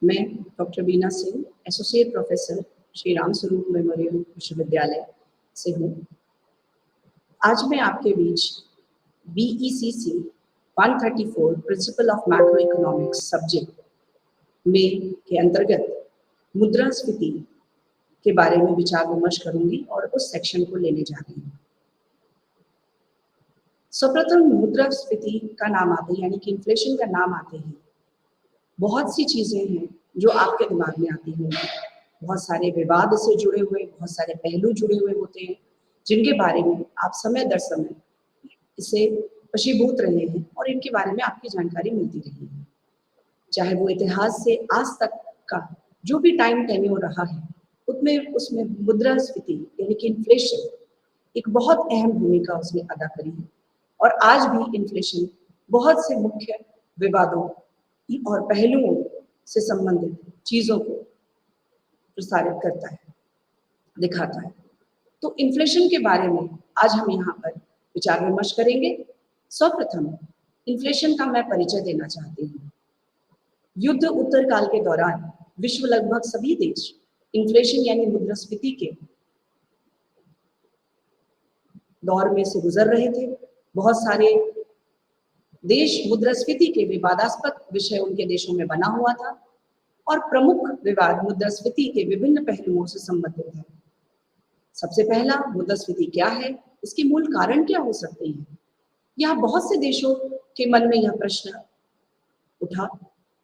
मैं डॉक्टर बीना Singh, associate professor Shri Ram Swaroop memorial विश्वविद्यालय से हूँ। आज मैं आपके बीच BECC 134 principle of macro economics subject में के अंतर्गत मुद्रास्फीति के बारे में विचार विमर्श करूंगी और उस सेक्शन को लेने जा रही हूँ। सर्वप्रथम मुद्रास्फीति का नाम आते ही, यानी कि इन्फ्लेशन का नाम आते ही बहुत सी चीजें हैं जो आपके दिमाग में आती होंगी। बहुत सारे विवाद से जुड़े हुए, बहुत सारे पहलू जुड़े हुए होते हैं जिनके बारे में आप समय दर समय इसे वशीभूत रहे हैं और इनके बारे में आपकी जानकारी मिलती रही है। चाहे वो इतिहास से आज तक का जो भी टाइम टेन्योर रहा है उसमें मुद्रास्फीति यानी कि इन्फ्लेशन एक बहुत अहम भूमिका उसने अदा करी है और आज भी इन्फ्लेशन बहुत से मुख्य विवादों और पहलुओं से संबंधित चीजों को प्रसारित करता है, दिखाता है। तो इन्फ्लेशन के बारे में आज हम यहाँ पर विचार विमर्श करेंगे। सर्वप्रथम इन्फ्लेशन का मैं परिचय देना चाहती हूँ। युद्ध उत्तर काल के दौरान विश्व लगभग सभी देश इन्फ्लेशन यानी मुद्रास्फीति के दौर में से गुजर रहे थे। बहुत सारे देश मुद्रास्फीति के विवादास्पद विषय उनके देशों में बना हुआ था और प्रमुख विवाद मुद्रास्फीति के विभिन्न पहलुओं से संबंधित है। सबसे पहला, मुद्रास्फीति क्या है, इसके मूल कारण क्या हो सकते हैं। यह बहुत से देशों के मन में यह प्रश्न उठा,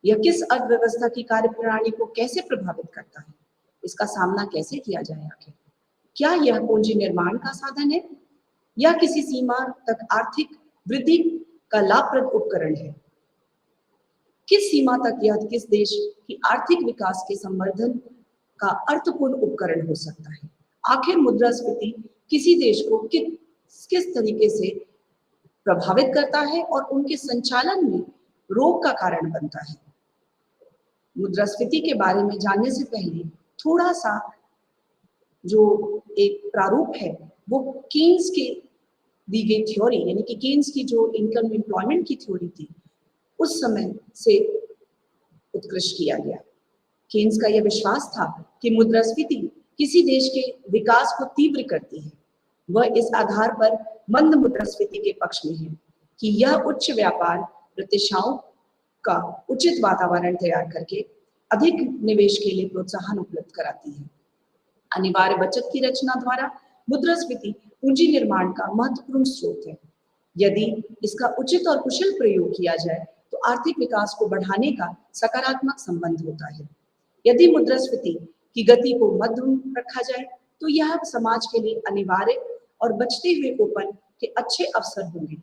यह किस अर्थव्यवस्था की कार्यप्रणाली को कैसे प्रभावित करता है, इसका सामना कैसे किया जाए। आखिर क्या यह पूंजी निर्माण का साधन है या किसी सीमा तक आर्थिक वृद्धि का लाभप्रद उपकरण है। किस सीमा तक यह किस देश की आर्थिक विकास के संवर्धन का अर्थपूर्ण उपकरण हो सकता है। आखिर मुद्रास्फीति किसी देश को किस तरीके से प्रभावित करता है और उनके संचालन में रोग का कारण बनता है। मुद्रास्फीति के बारे में जानने से पहले थोड़ा सा जो एक प्रारूप है वो कीन्स के दी गई थ्योरी, यानी कि कीन्स की जो इनकम एम्प्लॉयमेंट की थ्योरी थी उस समय से उत्कृष्ट किया गया। कीन्स का यह विश्वास था कि मुद्रास्फीति किसी देश के विकास को तीव्र करती है। वह इस आधार पर मंद मुद्रास्फीति के पक्ष में है कि यह उच्च व्यापार प्रतिष्ठाओं का उचित वातावरण तैयार करके अधिक निवेश के लिए प्रोत्साहन उपलब्ध कराती है। अनिवार्य बचत की रचना द्वारा मुद्रास्फीति पूंजी निर्माण का महत्वपूर्ण स्रोत है। यदि इसका उचित और कुशल प्रयोग किया जाए तो आर्थिक विकास को बढ़ाने का सकारात्मक संबंध होता है। यदि मुद्रास्फीति की गति को मध्यम रखा जाए तो यह समाज के लिए अनिवार्य और बचते हुए कूपन के अच्छे अवसर होंगे।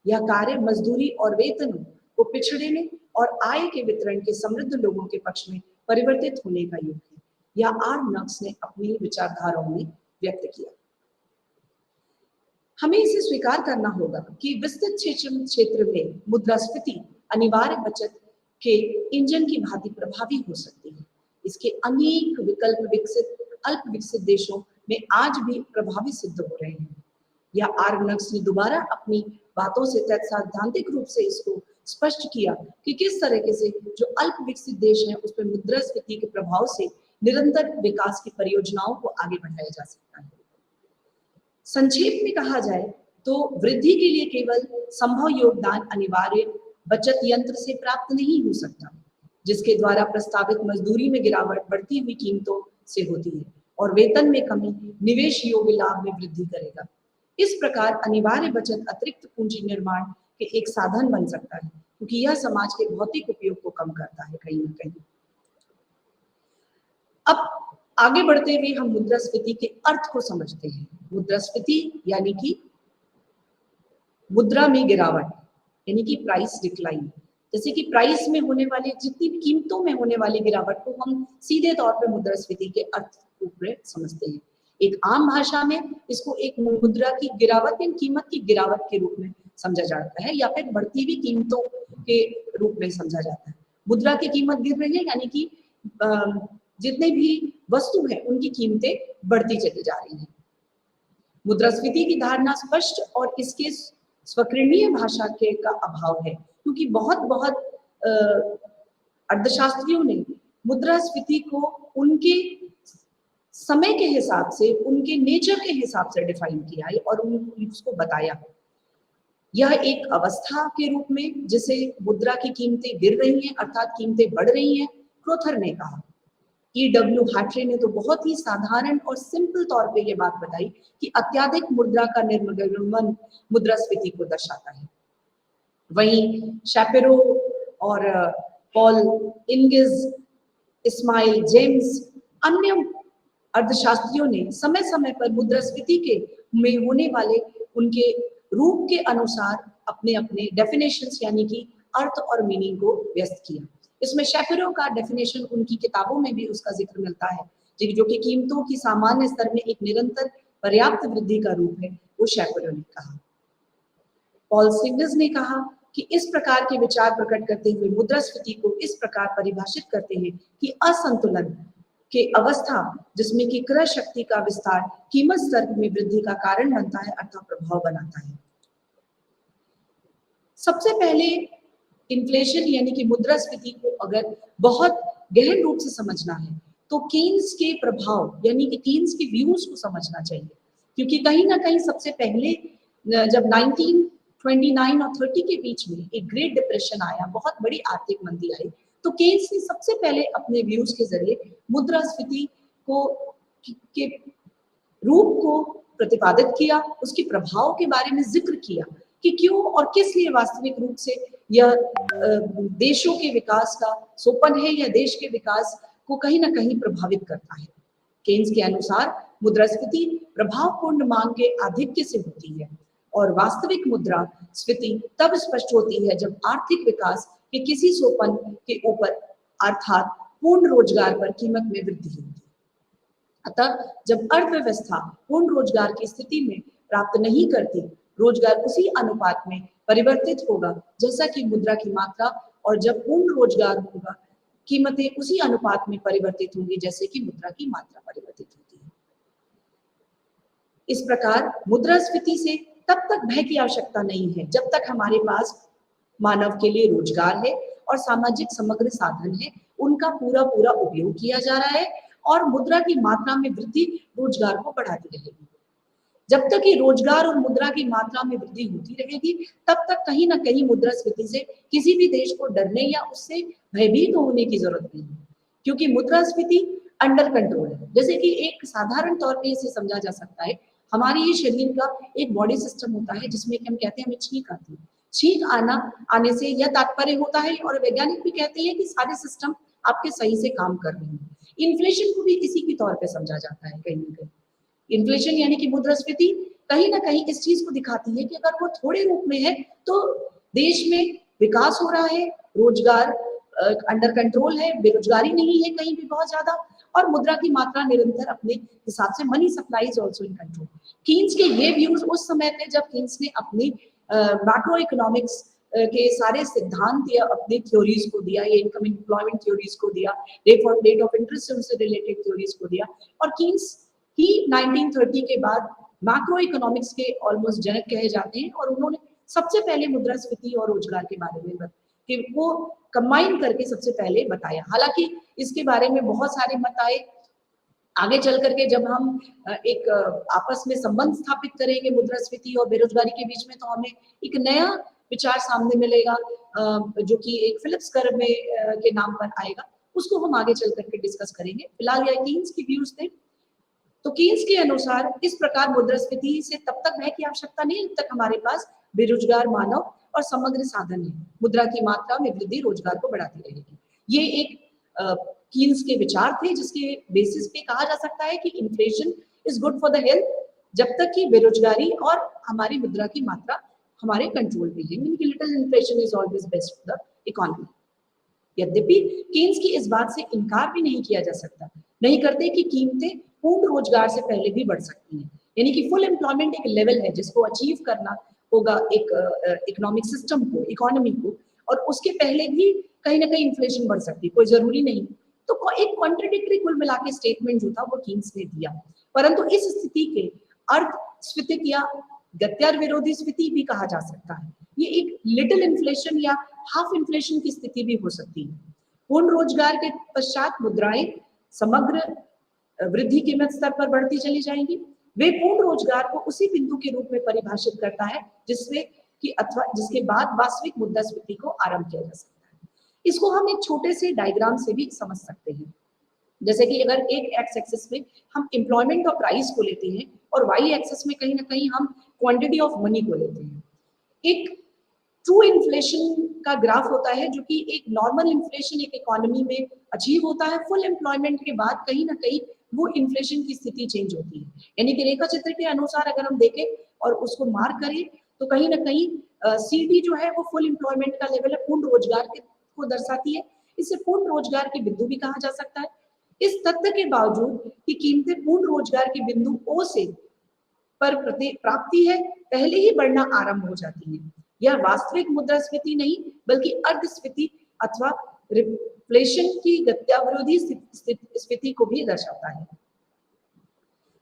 यह कार्य मजदूरी और वेतनों को पिछड़े और आय के वितरण के समृद्ध लोगों के पक्ष में परिवर्तित होने का योग है। यह नक्स ने अपनी विचारधाराओं में व्यक्त किया। हमें इसे स्वीकार करना होगा कि विस्तृत क्षेत्र में मुद्रास्फीति अनिवार्य बचत के इंजन की भांति प्रभावी हो सकती है। इसके अनेक विकल्प अल्प विकसित देशों में आज भी प्रभावी सिद्ध हो रहे हैं। यह नक्स ने दोबारा अपनी बातों से सैद्धांतिक रूप से इसको स्पष्ट किया कि किस तरीके से जो अल्प विकसित देश हैं उस पर मुद्रास्फीति के प्रभाव से निरंतर विकास की परियोजनाओं को आगे बढ़ाया जा सकता है। संक्षेप में कहा जाए तो वृद्धि के लिए केवल संभव योगदान अनिवार्य बचत यंत्र से प्राप्त नहीं हो सकता, जिसके द्वारा प्रस्तावित मजदूरी में गिरावट बढ़ती हुई कीमतों से होती है और वेतन में कमी निवेश योग्य लाभ में वृद्धि करेगा। इस प्रकार अनिवार्य बचत अतिरिक्त पूंजी निर्माण के एक साधन बन सकता है क्योंकि यह समाज के भौतिक उपयोग को कम करता है कहीं न कहीं। अब आगे बढ़ते हुए हम मुद्रास्फीति के अर्थ को समझते हैं। मुद्रास्फीति यानी कि मुद्रा में गिरावट, यानी कि प्राइस डिक्लाइन। जैसे कि प्राइस में होने वाले जितनी कीमतों में होने वाली गिरावट को हम सीधे तौर पर मुद्रास्फीति के अर्थ रूप में समझते हैं। एक आम भाषा में इसको एक मुद्रा की गिरावट या कीमत की गिरावट के रूप में समझा जाता है या फिर बढ़ती हुई कीमतों के रूप में समझा जाता है। मुद्रा की कीमत गिर रही है यानी कि जितने भी वस्तु है उनकी कीमतें बढ़ती चली जा रही हैं। मुद्रास्फीति की धारणा स्पष्ट और इसके स्वकीर्णीय भाषा के का अभाव है क्योंकि बहुत अर्थशास्त्रियों ने मुद्रास्फीति को उनके समय के हिसाब से, उनके नेचर के हिसाब से डिफाइन किया है और उसको बताया। यह एक अवस्था के रूप में जिसे मुद्रा की कीमतें गिर रही हैं अर्थात कीमतें बढ़ रही हैं, क्रोथर ने कहा। E.W. हाट्रे ने तो बहुत ही साधारण और सिंपल तौर पे ये बात बताई कि अत्याधिक मुद्रा का निर्गमन मुद्रास्फीति को दर्शाता है। वहीं शैपिरो और पॉल इंगिस, इस्माइल जेम्स, अन्य अर्थशास्त्रियों ने समय समय पर मुद्रास्फीति के में होने वाले उनके रूप के अनुसार अपने अपने डेफिनेशंस यानी कि अर्थ और मीनिंग को व्यक्त किया। इसमें शैपिरो का डेफिनेशन उनकी किताबों में भी उसका जिक्र मिलता है, जो कि कीमतों की सामान्य स्तर में एक निरंतर पर्याप्त वृद्धि का रूप है, वो शैपिरो ने कहा। पॉल सिंगस ने कहा कि इस प्रकार के विचार प्रकट करते हुए मुद्रास्फीति को इस प्रकार परिभाषित करते हैं कि असंतुलन के अवस्था जिसमें कि क्रय शक्ति का विस्तार कीमत स्तर में वृद्धि का कारण बनता है अर्थात प्रभाव बनाता है। सबसे पहले इन्फ्लेशन यानी कि मुद्रास्फीति को अगर बहुत गहन रूप से समझना है तो केन्स के प्रभाव यानी कि केन्स के व्यूज को समझना चाहिए, क्योंकि कहीं ना कहीं सबसे पहले जब 1929 और 30 के बीच में एक ग्रेट डिप्रेशन आया, बहुत बड़ी आर्थिक मंदी आई, तो केन्स ने सबसे पहले अपने व्यूज के जरिए मुद्रास्फीति को के रूप को प्रतिपादित किया, उसके प्रभाव के बारे में जिक्र किया कि क्यों और किस लिए वास्तविक रूप से यह देशों के विकास का सोपन है या देश के विकास को कहीं ना कहीं प्रभावित करता है। केन्स के अनुसार मुद्रास्फीति प्रभावपूर्ण मांग के आधिक्य से होती है और वास्तविक मुद्रास्फीति तब स्पष्ट होती है जब आर्थिक विकास के किसी सोपन के ऊपर अर्थात पूर्ण रोजगार पर कीमत में वृद्धि होती है। अतः जब अर्थव्यवस्था पूर्ण रोजगार की स्थिति में प्राप्त नहीं करती, रोजगार उसी अनुपात में परिवर्तित होगा जैसा कि मुद्रा की मात्रा, और जब पूर्ण रोजगार होगा कीमतें उसी अनुपात में परिवर्तित होंगी जैसे कि मुद्रा की मात्रा परिवर्तित होती है। इस प्रकार मुद्रास्फीति से तब तक भय की आवश्यकता नहीं है जब तक हमारे पास मानव के लिए रोजगार है और सामाजिक समग्र साधन है, उनका पूरा पूरा उपयोग किया जा रहा है और मुद्रा की मात्रा में वृद्धि रोजगार को बढ़ाती रहेगी। जब तक कि रोजगार और मुद्रा की मात्रा में वृद्धि होती रहेगी तब तक कहीं ना कहीं मुद्रास्फीति से किसी भी देश को डरने या उससे भयभीत होने की जरूरत नहीं है, क्योंकि मुद्रास्फीति अंडर कंट्रोल है। जैसे कि एक साधारण तौर पे इसे समझा जा सकता है, हमारे ये शरीर का एक बॉडी सिस्टम होता है जिसमें कि हम कहते हैं हमें छींक आती है। छींक आने से यह तात्पर्य होता है और वैज्ञानिक भी कहते हैं कि सारे सिस्टम आपके सही से काम कर रहे हैं। इन्फ्लेशन को भी इसी के तौर पे समझा जाता है कहीं ना कहीं। इन्फ्लेशन यानी कि मुद्रास्फीति कहीं ना कहीं इस चीज को दिखाती है कि अगर वो थोड़े रूप में है तो देश में विकास हो रहा है, रोजगार अंडर कंट्रोल है, बेरोजगारी नहीं है कहीं भी बहुत ज्यादा, और मुद्रा की मात्रा निरंतर अपने हिसाब से, money supply is also in control. Keynes के ये व्यूज उस समय थे जब कीन्स ने अपनी मैक्रो इकोनॉमिक्स के सारे सिद्धांत या अपनी थ्योरीज को दिया, ये इनकम एम्प्लॉयमेंट थ्योरीज को दिया, रेट ऑफ इंटरेस्ट से रिलेटेड थ्योरीज को दिया, और कीन्स ही 1930 के बाद मैक्रो इकोनॉमिक्स के ऑलमोस्ट जनक कहे जाते हैं, और उन्होंने सबसे पहले मुद्रास्फीति और रोजगार के बारे में कि वो कंबाइन करके सबसे पहले बताया। हालांकि इसके बारे में बहुत सारे मत आए, आगे चल करके जब हम एक आपस में संबंध स्थापित करेंगे मुद्रास्फीति और बेरोजगारी के बीच में, तो हमें एक नया विचार सामने मिलेगा जो कि एक फिलिप्स कर्व में के नाम पर आएगा, उसको हम आगे चल करके डिस्कस करेंगे। फिलहाल यह कीन्स के व्यूज थे। तो कीन्स के अनुसार इस प्रकार मुद्रास्फीति से तब तक भय की आवश्यकता नहीं जब तक हमारे पास बेरोजगार मानव और समग्र साधन है। मुद्रा की मात्रा में वृद्धि रोजगार को बढ़ाती रहेगी। ये एक कीन्स के विचार थे जिसके बेसिस पे कहा जा सकता है कि inflation is good for the health, जब तक कि बेरोजगारी और हमारी मुद्रा की मात्रा हमारे कंट्रोल में है। Meaning little inflation is always best for the economy. यद्यपि कीन्स की इस बात से इनकार भी नहीं किया जा सकता, नहीं करते कि कीमतें पूर्ण रोजगार से पहले भी बढ़ सकती हैं, यानी कि फुल एम्प्लॉयमेंट एक लेवल है जिसको अचीव करना होगा एक इकोनॉमिक सिस्टम को, इकोनॉमी को, और उसके पहले भी कहीं ना कहीं इन्फ्लेशन बढ़ सकती है, कोई जरूरी नहीं। तो एक कॉन्ट्रडिक्टरी कुल मिला के स्टेटमेंट जो था वो कीन्स ने दिया, परंतु इस स्थिति के अर्धस्फीतिक या गत्यार विरोधी स्थिति भी कहा जा सकता है। ये एक लिटिल इन्फ्लेशन या हाफ इन्फ्लेशन की स्थिति भी हो सकती है। पूर्ण रोजगार के पश्चात मुद्राएं समग्र वृद्धि कीमत स्तर पर बढ़ती चली जाएंगी। वे पूर्ण रोजगार को उसी बिंदु के रूप में परिभाषित करता है जिससे कि अथवा जिसके बाद वास्तविक मुद्रास्फीति को आरंभ किया जा सकता है। इसको हम एक छोटे से डायग्राम से भी समझ सकते हैं। जैसे कि अगर एक एक्स एक्सिस में हम एम्प्लॉयमेंट और प्राइस को लेते हैं और वाई एक्सिस में कहीं ना कहीं हम क्वांटिटी ऑफ मनी को लेते हैं। एक ट्रू इन्फ्लेशन का ग्राफ होता है जो कि एक नॉर्मल इन्फ्लेशन एक इकोनॉमी में अचीव होता है। फुल एम्प्लॉयमेंट के बाद कहीं ना कहीं वो इन्फ्लेशन की स्थिति चेंज होती है। यानी कि रेखा चित्र के अनुसार अगर हम देखें और उसको मार्क करें तो कहीं ना कहीं CD जो है वो फुल एम्प्लॉयमेंट का लेवल है, पूर्ण रोजगार को दर्शाती है। इसे पूर्ण रोजगार के बिंदु भी कहा जा सकता है। इस तथ्य के बावजूद कि कीमतें पूर्ण रोजगार के बिंदु O से पर प्राप्ति है पहले ही बढ़ना आरंभ हो जाती है। यह वास्तविक मुद्रास्फीति नहीं बल्कि अर्धस्फीति अथवा रिफ्लेशन की गत्याविरोधी स्थिति को भी दर्शाता है।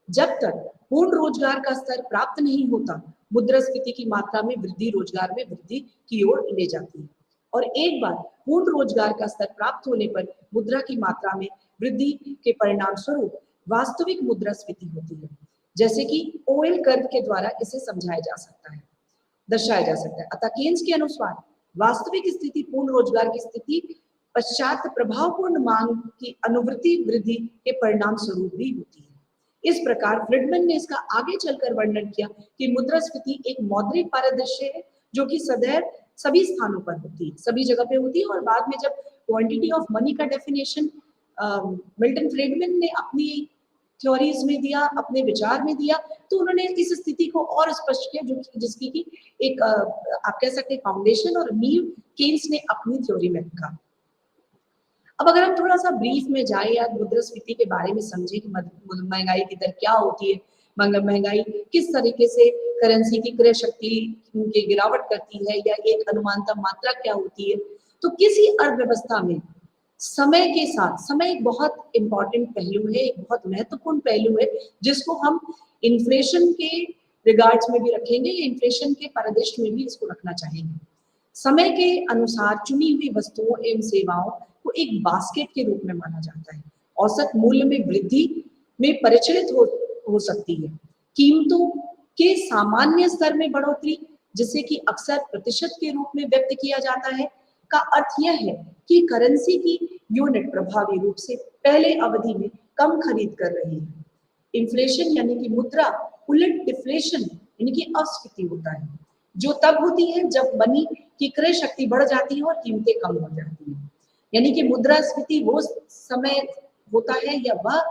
जब तक पूर्ण रोजगार का स्तर प्राप्त नहीं होता, मुद्रास्फीति की मात्रा में वृद्धि रोजगार में वृद्धि की ओर ले जाती है और एक बार पूर्ण रोजगार का स्तर प्राप्त होने पर मुद्रा की मात्रा में वृद्धि के परिणाम स्वरूप वास्तविक मुद्रास्फीति होती है। जैसे कि ओएल कर्व के द्वारा इसे समझाया जा सकता है, दर्शाया जा सकता है। अतः केन्स के अनुसार वास्तविक स्थिति पूर्ण रोजगार की स्थिति पश्चात प्रभावपूर्ण मांग की अनुवृत्ति वृद्धि के परिणाम स्वरूप भी होती है। इस प्रकार फ्रिडमैन ने इसका आगे चलकर वर्णन किया कि मुद्रास्फीति एक मौद्रिक परिदृश्य है जो कि सदैव सभी स्थानों पर होती है, सभी जगह पे होती है। और बाद में जब क्वांटिटी ऑफ मनी का डेफिनेशन मिल्टन फ्रीडमैन ने अपनी थ्योरीज में दिया, अपने विचार में दिया, तो उन्होंने इस स्थिति को और स्पष्ट किया जो जिसकी की एक आप कह सकते हैं फाउंडेशन और नींव केन्स ने अपनी थ्योरी में रखा। अब अगर हम थोड़ा सा ब्रीफ में जाए या मुद्रास्फीति के बारे में समझे कि महंगाई की दर क्या होती है, महंगाई किस तरीके से करेंसी की क्रय शक्ति की गिरावट करती है या एक अनुमानतम मात्रा क्या होती है, तो किसी अर्थव्यवस्था में समय के साथ, समय एक बहुत इंपॉर्टेंट पहलू है, एक बहुत महत्वपूर्ण पहलू है जिसको हम इन्फ्लेशन के रिगार्ड्स में भी रखेंगे या इन्फ्लेशन के परिदृश्य में भी इसको रखना चाहेंगे। समय के अनुसार चुनी हुई वस्तुओं एवं सेवाओं को एक बास्केट के रूप में माना जाता है। औसत मूल्य में वृद्धि में परिचालित हो सकती है। कीमतों के सामान्य स्तर में बढ़ोतरी, जिसे कि अक्सर प्रतिशत के रूप में व्यक्त किया जाता है, का अर्थ यह है कि करेंसी की यूनिट प्रभावी रूप से पहले अवधि में कम खरीद कर रही है। इन्फ्लेशन यानी कि मुद्रा उलट डिफ्लेशन यानी कि अस्फीति होता है, जो तब होती है जब मनी की क्रय शक्ति बढ़ जाती है और कीमतें कम हो जाती हैं। यानी कि मुद्रास्फीति वो समय होता है या वह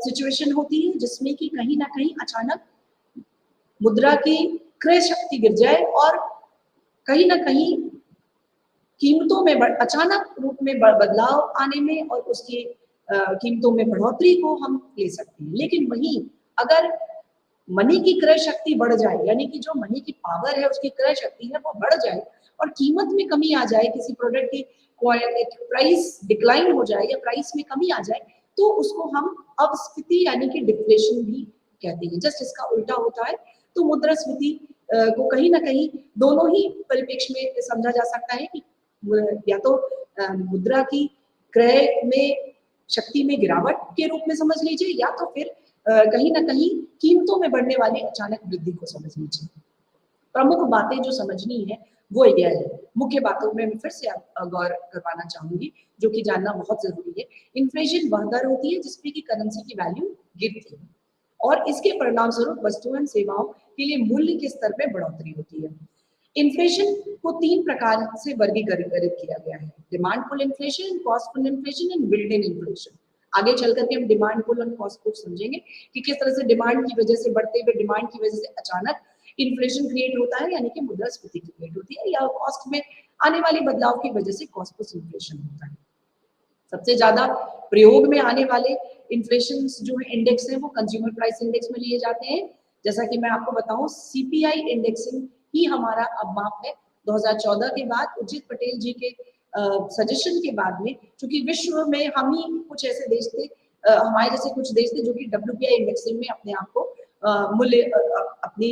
सिचुएशन होती है जिसमें कि कहीं ना कहीं अचानक मुद्रा की क्रय शक्ति गिर जाए और कहीं ना कहीं कीमतों में अचानक रूप में बदलाव आने में और उसकी कीमतों में बढ़ोतरी को हम ले सकते हैं। लेकिन वहीं अगर मनी की क्रय शक्ति बढ़ जाए, यानी कि जो मनी की पावर है उसकी क्रय शक्ति है वो बढ़ जाए और कीमत में कमी आ जाए, किसी प्रोडक्ट की प्राइस डिक्लाइन हो जाए या प्राइस में कमी आ जाए, तो उसको हम अपस्फीति यानी कि डिफ्लेशन भी कहते हैं। जस्ट इसका उल्टा होता है। तो मुद्रास्फीति को कहीं ना कहीं दोनों ही परिप्रेक्ष्य में समझा जा सकता है कि या तो मुद्रा की क्रय में शक्ति में गिरावट के रूप में समझ लीजिए या तो फिर कहीं ना कहीं कीमतों में बढ़ने वाली अचानक वृद्धि को समझ लीजिए। प्रमुख बातें जो समझनी है वो यह है, मुख्य बातों में मैं फिर से गौर करवाना चाहूंगी जो कि जानना बहुत जरूरी है। इन्फ्लेशन वह दर होती है जिसमें कि करेंसी की वैल्यू गिरती है और इसके परिणाम स्वरूप वस्तुओं एवं सेवाओं के लिए मूल्य के स्तर में बढ़ोतरी होती है। इन्फ्लेशन को 3 प्रकार से वर्गीकृत किया गया है: demand pull inflation, cost pull inflation and built in inflation. आगे चल करके हम डिमांड पुल और कॉस्ट पुल समझेंगे कि किस तरह से डिमांड की वजह से, बढ़ते हुए डिमांड की वजह से अचानक इन्फ्लेशन क्रिएट होता है, यानी कि मुद्रास्फीति क्रिएट होती है, या कॉस्ट में आने वाले बदलाव की वजह से कॉस्ट पुल इन्फ्लेशन होता है। सबसे ज्यादा प्रयोग में आने वाले इन्फ्लेशन जो है इंडेक्स है वो कंज्यूमर प्राइस इंडेक्स में लिए जाते हैं। जैसा कि मैं आपको बताऊं, सीपीआई इंडेक्सिंग ही हमारा अब माप है। 2014 के बाद उर्जित पटेल जी के सजेशन के बाद में, क्योंकि विश्व में हम ही कुछ ऐसे देश थे, हमारे जैसे कुछ देश थे जो कि WPI इंडेक्सिंग में अपने आप को मूल्य अपनी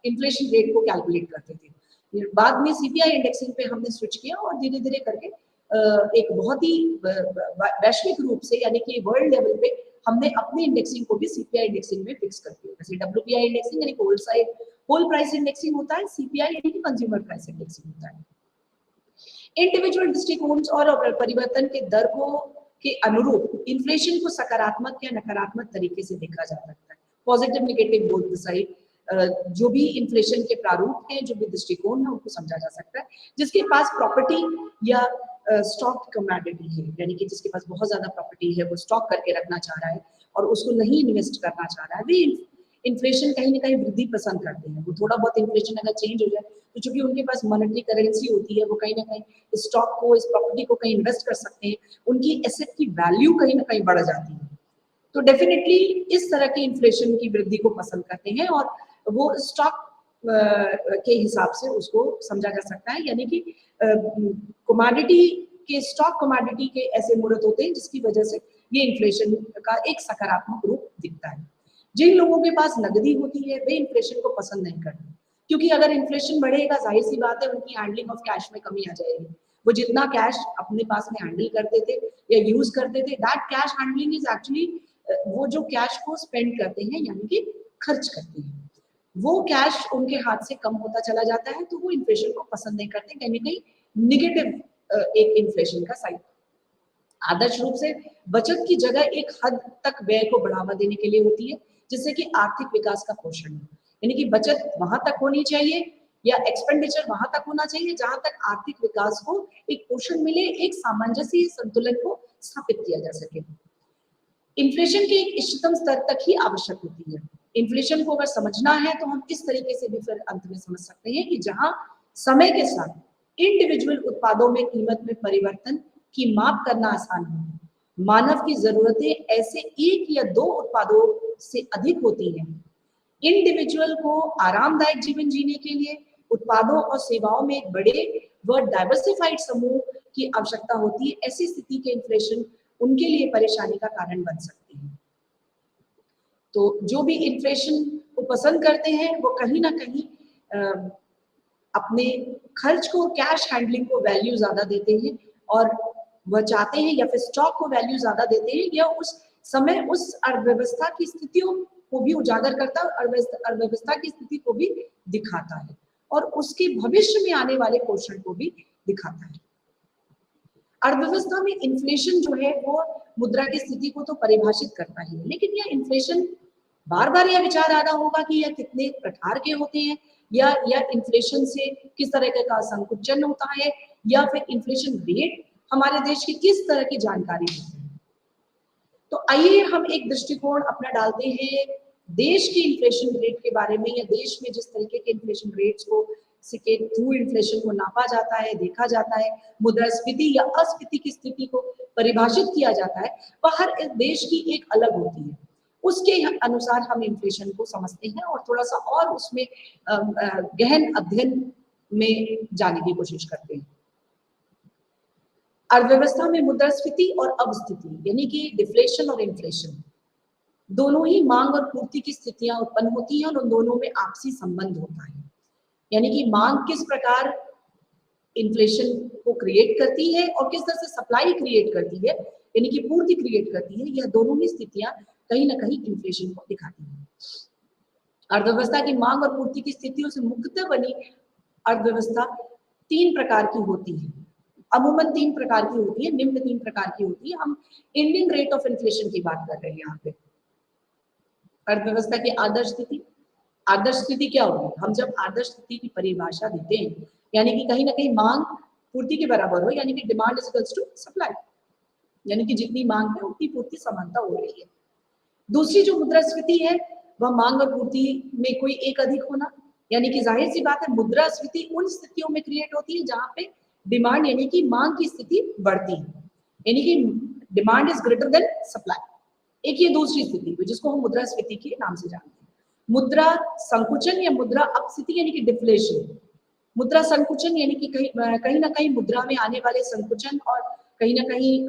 इन्फ्लेशन रेट को कैलकुलेट करते थे। बाद में CPI इंडेक्सिंग पे हमने स्विच किया और धीरे धीरे करके एक बहुत ही वैश्विक रूप से यानी कि वर्ल्ड लेवल पे हमने अपनी इंडेक्सिंग को भी सीपीआई इंडेक्सिंग में फिक्स कर दिया। जैसे डब्ल्यूपीआई इंडेक्सिंग यानी होल प्राइस इंडेक्सिंग होता है, सीपीआई यानी कि कंज्यूमर प्राइस इंडेक्सिंग होता है। इंडिविजुअल दृष्टिकोण और परिवर्तन के दर को के अनुरूप इन्फ्लेशन को सकारात्मक या नकारात्मक तरीके से देखा जा सकता है। पॉजिटिव नेगेटिव बोथ साइड, जो भी इन्फ्लेशन के प्रारूप हैं, जो भी दृष्टिकोण है, उनको समझा जा सकता है। जिसके पास प्रॉपर्टी या स्टॉक कमोडिटी है, यानी कि जिसके पास बहुत ज्यादा प्रॉपर्टी है, वो स्टॉक करके रखना चाह रहा है और उसको नहीं इन्वेस्ट करना चाह रहा है, वे इन्फ्लेशन कहीं ना कहीं वृद्धि पसंद करते हैं। वो थोड़ा बहुत इन्फ्लेशन अगर चेंज हो जाए तो चूंकि उनके पास मॉनेटरी करेंसी होती है, वो कहीं ना कहीं स्टॉक को, इस प्रॉपर्टी को कहीं इन्वेस्ट कर सकते हैं, उनकी एसेट की वैल्यू कहीं ना कहीं बढ़ जाती है। तो डेफिनेटली इस तरह की इन्फ्लेशन की वृद्धि को पसंद करते हैं और वो स्टॉक के हिसाब से उसको समझा जा सकता है। यानी कि कमोडिटी के, स्टॉक कमोडिटी के ऐसे मूर्त होते हैं जिसकी वजह से ये इन्फ्लेशन का एक सकारात्मक रूप दिखता है। जिन लोगों के पास नकदी होती है वे इन्फ्लेशन को पसंद नहीं करते, क्योंकि अगर इन्फ्लेशन बढ़ेगा जाहिर सी बात है उनकी हैंडलिंग ऑफ कैश में कमी आ जाएगी। वो जितना कैश अपने पास में हैंडल करते थे या यूज करते थे, that cash handling is actually, वो जो कैश को स्पेंड करते हैं यानी कि खर्च करते हैं, वो कैश उनके हाथ से कम होता चला जाता है, तो वो इन्फ्लेशन को पसंद नहीं करते। कहीं ना कहीं निगेटिव एक इन्फ्लेशन का साइड। आदर्श रूप से बचत की जगह एक हद तक व्यय को बढ़ावा देने के लिए होती है, जिससे कि आर्थिक विकास का पोषण हो। यानी कि बचत वहां तक होनी चाहिए या एक्सपेंडिचर वहां तक होना चाहिए जहां तक आर्थिक विकास को एक पोषण मिले, एक सामंजस्य संतुलन को स्थापित किया जा सके। इन्फ्लेशन के एक इष्टतम स्तर तक ही आवश्यक होती है। इन्फ्लेशन को अगर समझना है तो हम इस तरीके से भी फिर अंत में समझ सकते हैं कि जहां समय के साथ इंडिविजुअल उत्पादों में कीमत में परिवर्तन की माप करना आसान हो, मानव की जरूरतें ऐसे एक या दो उत्पादों से अधिक होती हैं। इंडिविजुअल को आरामदायक जीवन जीने के लिए उत्पादों और सेवाओं में एक बड़े व डाइवर्सिफाइड समूह की आवश्यकता होती है। ऐसी स्थिति के इन्फ्लेशन उनके लिए परेशानी का कारण बन सकती है। तो जो भी इन्फ्लेशन को पसंद करते हैं वो कहीं ना कहीं अपने खर्च को, कैश हैंडलिंग को वैल्यू ज्यादा देते हैं और वह चाहते हैं, या फिर स्टॉक को वैल्यू ज्यादा देते हैं, या उस समय उस अर्थव्यवस्था की स्थितियों को भी उजागर करता है, अर्थव्यवस्था की स्थिति को भी दिखाता है और उसके भविष्य में आने वाले पोषण को भी दिखाता है। अर्थव्यवस्था में इन्फ्लेशन जो है वो मुद्रा की स्थिति को तो परिभाषित करता ही है, लेकिन यह इन्फ्लेशन बार बार यह विचार आना होगा कि यह कितने प्रकार के होते हैं, या इन्फ्लेशन से किस तरह का संकुचन होता है, या फिर इन्फ्लेशन रेट हमारे देश की किस तरह की जानकारी होती है। तो आइए हम एक दृष्टिकोण अपना डालते हैं देश की इन्फ्लेशन रेट के बारे में, या देश में जिस तरीके के इन्फ्लेशन रेट्स को के थ्रू इन्फ्लेशन को नापा जाता है, देखा जाता है, मुद्रास्फीति या अस्फीति की स्थिति को परिभाषित किया जाता है, वह हर देश की एक अलग होती है। उसके अनुसार हम इन्फ्लेशन को समझते हैं और थोड़ा सा और उसमें गहन अध्ययन में जाने की कोशिश करते हैं। अर्थव्यवस्था में मुद्रास्फीति और अवस्थिति यानी कि डिफ्लेशन और इन्फ्लेशन दोनों ही मांग और पूर्ति की स्थितियां उत्पन्न होती हैं और उन दोनों में आपसी संबंध होता है। यानी कि मांग किस प्रकार इन्फ्लेशन को क्रिएट करती है और किस तरह से सप्लाई क्रिएट करती है, यानी कि पूर्ति क्रिएट करती है, यह दोनों ही स्थितियां कहीं ना कहीं इन्फ्लेशन को दिखाती है। अर्थव्यवस्था की मांग और पूर्ति की स्थितियों से मुक्तः बनी अर्थव्यवस्था तीन प्रकार की होती है, अमूमन तीन प्रकार की होती है, निम्न तीन प्रकार की होती है। हम इंडियन रेट ऑफ इन्फ्लेशन की बात कर रहे हैं यहाँ पे। अर्थव्यवस्था की आदर्श स्थिति, आदर्श स्थिति क्या होगी? हम जब आदर्श स्थिति की परिभाषा देते हैं यानी कि कहीं ना कहीं मांग पूर्ति के बराबर हो, यानी कि demand is equals to supply, यानी कि जितनी मांग है उतनी पूर्ति समानता हो रही है। दूसरी जो मुद्रास्फीति है वह मांग और पूर्ति में कोई एक अधिक होना, यानी कि जाहिर सी बात है मुद्रास्फीति उन स्थितियों में क्रिएट होती है जहां पे डिमांड यानी कि मांग की स्थिति बढ़ती है, यानी कि demand is greater than supply. एक ये दूसरी स्थिति जिसको हम मुद्रास्फीति के नाम से जानते हैं। मुद्रा संकुचन या मुद्रा अपस्फीति यानी कि डिफ्लेशन। मुद्रा संकुचन यानी कि कहीं ना कहीं मुद्रा में आने वाले संकुचन और कहीं ना कहीं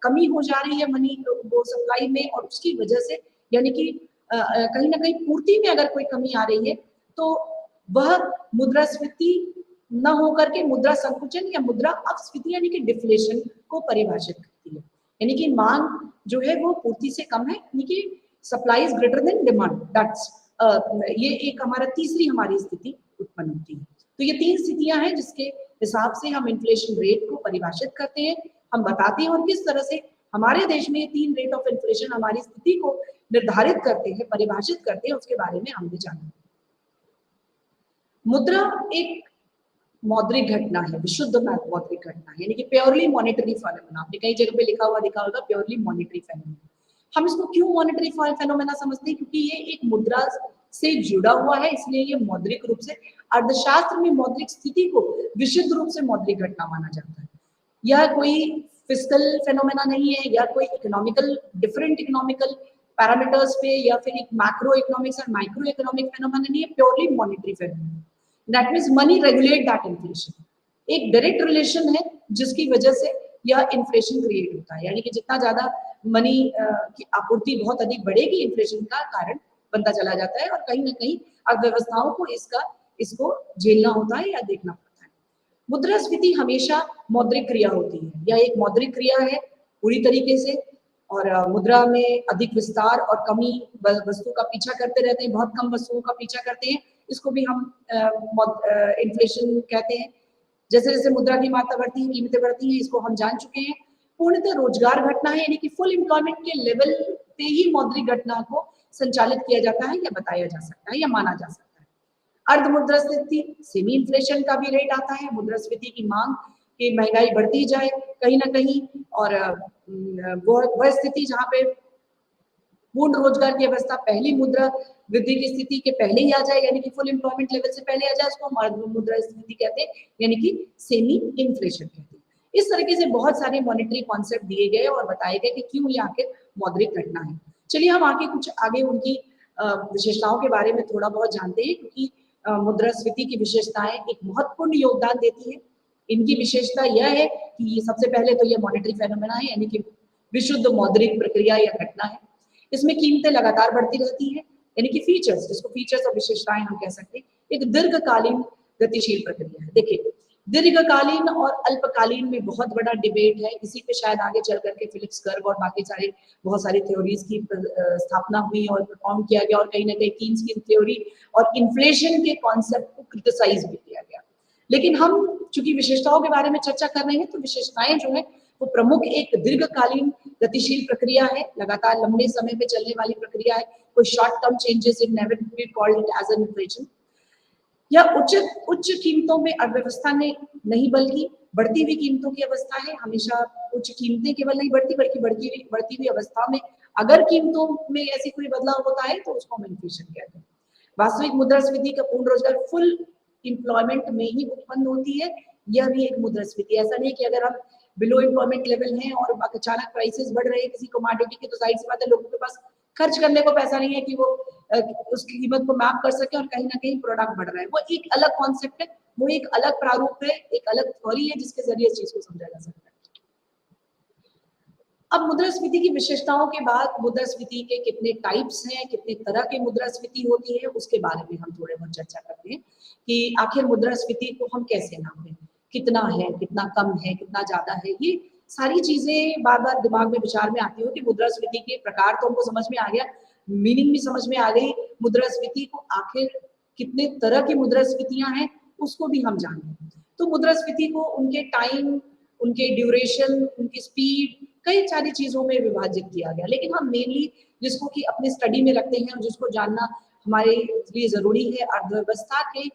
कमी हो जा रही है मनी वो सप्लाई में, और उसकी वजह से यानी कि कहीं ना कहीं पूर्ति में अगर कोई कमी आ रही है तो वह मुद्रास्फीति न होकर के मुद्रा संकुचन या मुद्रा अपस्फीति यानी कि डिफ्लेशन को परिभाषित करती है। यानी कि मांग जो है वो पूर्ति से कम है, यानी कि supply is greater then demand. That's ये एक हमारा तीसरी हमारी स्थिति उत्पन्न होती है। तो ये 3 स्थितियां हैं जिसके हिसाब से हम इन्फ्लेशन रेट को परिभाषित करते हैं, हम बताते हैं और किस तरह से हमारे देश में ये 3 रेट ऑफ इन्फ्लेशन हमारी स्थिति को निर्धारित करते हैं, परिभाषित करते हैं, उसके बारे में हमने जाना। मुद्रा एक मौद्रिक घटना है, विशुद्ध मौद्रिक घटना है, यानी कि प्योरली मॉनेटरी फेनोमेना। आपने कई जगह पे लिखा हुआ दिखा होगा प्योरली मॉनेटरी फेनोमेना। हम इसको क्यों मॉनेटरी फेनोमेना समझते हैं? क्योंकि ये एक मुद्रा से जुड़ा हुआ है, इसलिए ये मौद्रिक रूप से, अर्थशास्त्र में मौद्रिक स्थिति को विशुद्ध रूप से मौद्रिक घटना माना जाता है। यह कोई फिस्कल फेनोमेना नहीं है या कोई इकोनॉमिकल डिफरेंट इकोनॉमिकल पैरामीटर्स पे या फिर एक मैक्रो इकोनॉमिक्स और माइक्रो इकोनॉमिक फेनोमेना नहीं है, purely monetary phenomena. That means money regulate that inflation. एक डायरेक्ट रिलेशन है जिसकी वजह से यह इन्फ्लेशन क्रिएट होता है, यानी कि जितना ज्यादा मनी की आपूर्ति बहुत अधिक बढ़ेगी, इन्फ्लेशन का कारण बनता चला जाता है और कहीं ना कहीं अर्थव्यवस्थाओं को इसको झेलना होता है या देखना पड़ता है। मुद्रास्फीति हमेशा मौद्रिक क्रिया होती है, यह एक मौद्रिक क्रिया है पूरी तरीके से, और मुद्रा में अधिक विस्तार और कमी वस्तु का पीछा करते रहते हैं, बहुत कम वस्तुओं का पीछा करते हैं, इसको भी हम इन्फ्लेशन कहते हैं। जैसे जैसे मुद्रा की मात्रा बढ़ती है, कीमतें बढ़ती हैं, इसको हम जान चुके हैं। पूर्णतः रोजगार घटना है, यानी कि फुल एम्प्लॉयमेंट के लेवल पे ही मौद्रिक घटना को संचालित किया जाता है या बताया जा सकता है या माना जा सकता है। अर्ध मुद्रास्फीति सेमी इन्फ्लेशन का भी रेट आता है। मुद्रास्फीति की मांग कि महंगाई बढ़ती जाए कहीं ना कहीं, और वह स्थिति जहाँ पे पूर्ण रोजगार की अवस्था पहली मुद्रा वृद्धि की स्थिति के पहले ही आ जाए, यानी कि फुल एम्प्लॉयमेंट लेवल से पहले आ जाए, उसको हम अर्ध मुद्रा स्थिति कहते हैं, यानी कि सेमी इन्फ्लेशन कहते हैं। इस तरीके से बहुत सारे मॉनेटरी कॉन्सेप्ट दिए गए और बताए गए कि क्यों ये आखिर मौद्रिक घटना है। चलिए हम आगे उनकी विशेषताओं के बारे में थोड़ा बहुत जानते हैं, क्योंकि मुद्रास्फीति की विशेषताएं एक महत्वपूर्ण योगदान देती है। इनकी विशेषता यह है कि सबसे पहले तो यह मॉनेटरी फेनोमेना है, यानी कि विशुद्ध मौद्रिक प्रक्रिया या घटना है। इसमें कीमतें लगातार बढ़ती रहती हैं, यानी कि फीचर्स, जिसको फीचर्स और विशेषताएं हम कह सकते हैं, एक दीर्घकालीन गतिशील प्रक्रिया है। देखिए, दीर्घकालीन और अल्पकालीन में बहुत बड़ा डिबेट है, इसी पे शायद आगे चल करके फिलिप्स कर्व और बाकी बहुत सारी थ्योरीज की स्थापना हुई और प्रपोन किया गया, और कहीं ना कहीं कीन्स की थ्योरी और इन्फ्लेशन के कॉन्सेप्ट को क्रिटिसाइज भी किया गया। लेकिन हम चूंकि विशेषताओं के बारे में चर्चा कर रहे हैं, तो विशेषताएं जो है वो प्रमुख एक दीर्घकालीन गतिशील प्रक्रिया है, लगातार लंबे समय पे चलने वाली प्रक्रिया है। कोई short term changes in never be called it as an inflation. या उच्च कीमतों में अर्थव्यवस्था ने नहीं बल्कि बढ़ती हुई कीमतों की अवस्था है। हमेशा उच्च कीमतें केवल नहीं बढ़ती, बल्कि बढ़ती हुई अवस्था में अगर कीमतों में ऐसी कोई बदलाव होता है तो उसको हम इन्फ्लेशन कहते हैं। वास्तविक मुद्रास्फीति का पूर्ण रोजगार फुल एम्प्लॉयमेंट में ही उत्पन्न होती है, यह भी एक मुद्रास्फीति। ऐसा नहीं कि अगर हम बिलो एम्प्लॉयमेंट लेवल हैं और अचानक प्राइसेस बढ़ रहे हैं किसी कमोडिटी की, तो जाहिर सी बात है लोगों के पास खर्च करने को पैसा नहीं है कि वो उसकी कीमत को मैप कर सके, और कहीं ना कहीं प्रोडक्ट बढ़ रहा है। वो एक अलग कॉन्सेप्ट है, वो एक अलग प्रारूप है, एक अलग थ्योरी है जिसके जरिए इस चीज को समझा जा सकता है। अब मुद्रास्फीति की विशेषताओं के बाद मुद्रास्फीति के कितने टाइप्स हैं, कितने तरह की मुद्रास्फीति होती है, उसके बारे में हम थोड़े बहुत चर्चा करते हैं कि आखिर मुद्रास्फीति को हम कैसे नापें, कितना है, कितना कम है, कितना ज्यादा है। ये सारी चीजें बार बार दिमाग में विचार में आती हो कि मुद्रास्फीति के प्रकार तो हमको समझ में आ गया, मीनिंग भी समझ में आ गई, मुद्रास्फीति को आखिर कितने तरह की मुद्रास्फीतियां हैं उसको भी हम जानें। तो मुद्रास्फीति को उनके टाइम, उनके ड्यूरेशन, उनकी स्पीड, कई सारी चीजों में विभाजित किया गया। लेकिन हम मेनली जिसको कि अपने स्टडी में रखते हैं और जिसको जानना हमारे लिए जरूरी है, अर्थव्यवस्था के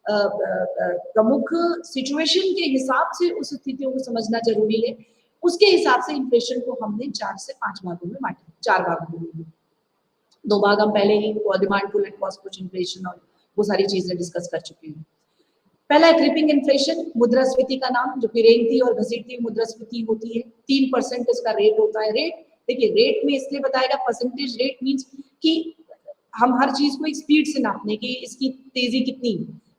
प्रमुख सिचुएशन के हिसाब से उस स्थितियों को समझना जरूरी है। उसके हिसाब से इन्फ्लेशन को हमने 4 से 5 भागों में बांटा, 4 भागों में। 2 भाग हम पहले ही demand pull and cost push inflation और वो सारी चीजें डिस्कस कर चुके हैं। पहला है क्रीपिंग इन्फ्लेशन, मुद्रास्फीति का नाम, जो कि रेंगती और घसीटती मुद्रास्फीति होती है। 3% इसका रेट होता है। रेट देखिए, रेट में इसलिए बताएगा, परसेंटेज रेट मीन्स कि हम हर चीज को एक स्पीड से नापने की, इसकी तेजी कितनी,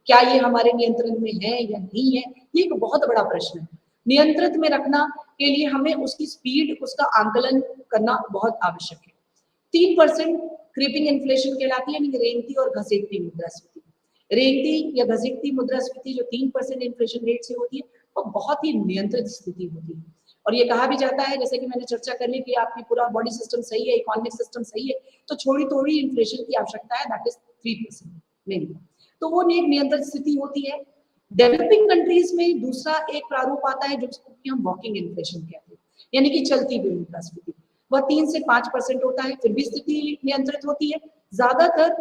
क्या ये हमारे नियंत्रण में है या नहीं है, ये एक बहुत बड़ा प्रश्न है। नियंत्रित में रखना के लिए हमें उसकी स्पीड, उसका आंकलन करना बहुत आवश्यक है। 3% क्रीपिंग इन्फ्लेशन कहलाती है, यानी रेंगती और घसीटती मुद्रास्फीति। रेंगती या घसीटती मुद्रास्फीति जो 3% इन्फ्लेशन रेट से होती है, वो बहुत ही नियंत्रित स्थिति होती है। और ये कहा भी जाता है, जैसे कि मैंने चर्चा कर ली, कि आपकी पूरा बॉडी सिस्टम सही है, इकोनॉमिक सिस्टम सही है, तो थोड़ी थोड़ी इन्फ्लेशन की आवश्यकता है, दैट इज 3% नहीं, तो वो एक नियंत्रित स्थिति होती है। डेवलपिंग कंट्रीज में दूसरा एक प्रारूप आता है जिसको हम वॉकिंग इन्फ्लेशन कहते हैं, यानी कि चलती हुई मुद्रास्फीति। वह 3 से 5% होता है, फिर भी स्थिति नियंत्रित होती है। ज्यादातर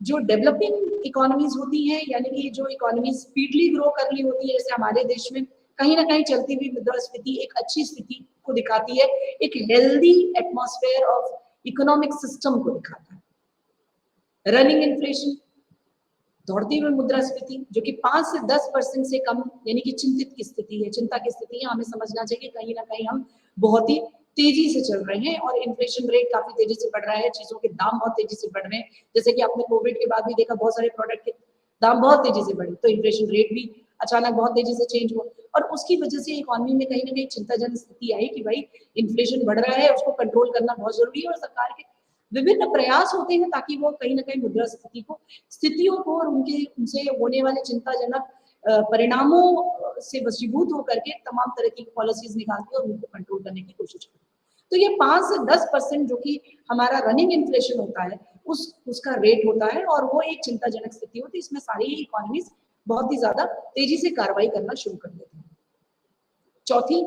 जो डेवलपिंग इकोनॉमीज होती हैं, यानी कि जो इकोनॉमी स्पीडली ग्रो कर रही होती है, जैसे हमारे देश में, कहीं ना कहीं चलती हुई मुद्रास्फीति एक अच्छी स्थिति को दिखाती है, एक healthy atmosphere of economic system को दिखाता है। रनिंग इन्फ्लेशन, दौड़ती हुई मुद्रास्फीति, जो कि 5 से 10% से कम, यानी कि चिंतित की स्थिति है, चिंता की स्थिति है। हमें समझना चाहिए कहीं ना कहीं हम बहुत ही तेजी से चल रहे हैं और इन्फ्लेशन रेट काफी तेजी से बढ़ रहा है, चीजों के दाम बहुत तेजी से बढ़ रहे हैं। जैसे कि आपने कोविड के बाद भी देखा, बहुत सारे प्रोडक्ट के दाम बहुत तेजी से बढ़े, तो इन्फ्लेशन रेट भी अचानक बहुत तेजी से चेंज हुआ, और उसकी वजह से इकोनॉमी में कहीं ना कहीं चिंताजनक स्थिति आई कि भाई इन्फ्लेशन बढ़ रहा है, उसको कंट्रोल करना बहुत जरूरी है, और सरकार के विभिन्न प्रयास होते हैं ताकि वो कहीं ना कहीं मुद्रास्फीति को, स्थितियों को और उनसे होने वाले चिंताजनक परिणामों से वशीभूत होकर के तमाम तरह की पॉलिसीज निकालती है और उनको कंट्रोल करने की कोशिश करती है। तो ये 5 से 10% जो कि हमारा रनिंग इन्फ्लेशन होता है, उसका रेट होता है, और वो एक चिंताजनक स्थिति होती है। इसमें सारी इकोनॉमीज बहुत ही ज्यादा तेजी से कार्रवाई करना शुरू कर देती है। चौथी,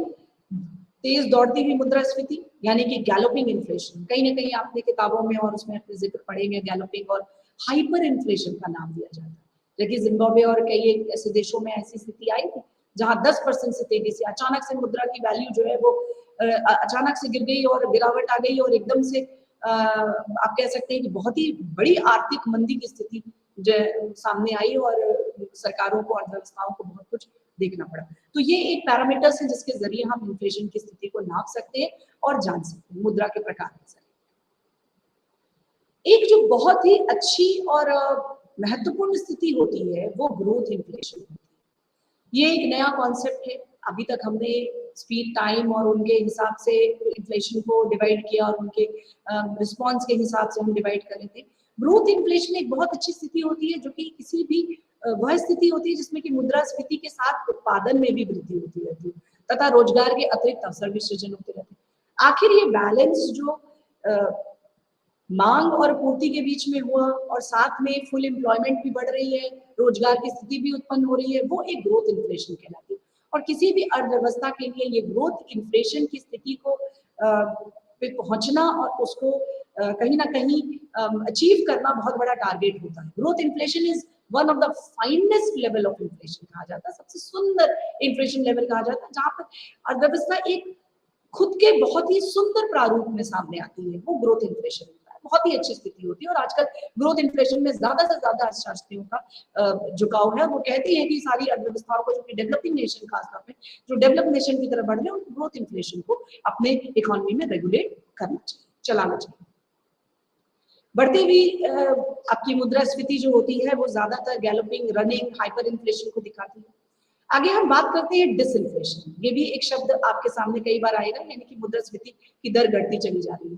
तेज दौड़ती हुई मुद्रास्फीति, यानी कि गैलोपिंग इन्फ्लेशन। कहीं ना कहीं आपने किताबों में और उसमें अपने जिक्र पढ़ेंगे, गैलोपिंग और हाइपर इन्फ्लेशन का नाम दिया जाता है। लेकिन जिम्बाब्वे और कई ऐसे देशों में ऐसी स्थिति आई थी जहां 10% से तेजी से अचानक से मुद्रा की वैल्यू जो है वो अचानक से गिर गई, और गिरावट आ गई, और एकदम से आप कह सकते हैं कि बहुत ही बड़ी आर्थिक मंदी की स्थिति जो सामने आई, और सरकारों को, अर्थव्यवस्थाओं को बहुत कुछ देखना पड़ा। तो ये एक पैरामीटर्स है जिसके जरिए हम इन्फ्लेशन की स्थिति को नाप सकते हैं और जान सकते हैं मुद्रा के प्रकार के जरिए। एक जो बहुत ही अच्छी और महत्वपूर्ण स्थिति होती है वो ग्रोथ इन्फ्लेशन होती है। ये एक नया कॉन्सेप्ट है। अभी तक हमने स्पीड टाइम और उनके हिसाब से इन्फ्लेशन को डिवाइड किया, और उनके रिस्पॉन्स के हिसाब से हम डिवाइड कर रहे थे। ग्रोथ इन्फ्लेशन एक बहुत अच्छी स्थिति होती है, जो कि किसी भी वह स्थिति होती है जिसमें कि मुद्रास्फीति के साथ उत्पादन में भी वृद्धि होती रहती है तथा रोजगार के अतिरिक्त अवसर भी सृजन होते रहते हैं। आखिर ये बैलेंस जो मांग और पूर्ति के बीच में हुआ, और साथ में फुल एम्प्लॉयमेंट भी बढ़ रही है, रोजगार की स्थिति भी उत्पन्न हो रही है, वो एक ग्रोथ इन्फ्लेशन कहलाती है। और किसी भी अर्थव्यवस्था के लिए ये ग्रोथ इन्फ्लेशन की स्थिति को पे पहुंचना और उसको कहीं ना कहीं अचीव करना बहुत बड़ा टारगेट होता है। Growth inflation is one of the finest level of inflation कहा जाता है, सबसे सुंदर इन्फ्लेशन लेवल कहा जाता है, जहां पर अर्थव्यवस्था एक खुद के बहुत ही सुंदर प्रारूप में सामने आती है, वो ग्रोथ इन्फ्लेशन होता है। बहुत ही अच्छी स्थिति होती है, और आजकल ग्रोथ इन्फ्लेशन में ज्यादा से ज्यादा अर्थशास्त्रियों का झुकाव है। वो कहते हैं कि सारी अर्थव्यवस्थाओं को, जो कि डेवलपिंग नेशन खासतौर पे जो डेवलप नेशन की तरफ बढ़ रहे हैं, उनको ग्रोथ इन्फ्लेशन को अपने इकोनॉमी में रेगुलेट करना चाहिए, चलाना चाहिए। बढ़ती हुई आपकी मुद्रास्फीति जो होती है वो ज्यादातर गैलोपिंग, रनिंग, हाइपर इन्फ्लेशन को दिखाती है। आगे हम बात करते हैं डिसइन्फ्लेशन। ये भी एक शब्द आपके सामने कई बार आएगा, यानी कि मुद्रास्फीति की दर घटती चली जा रही है।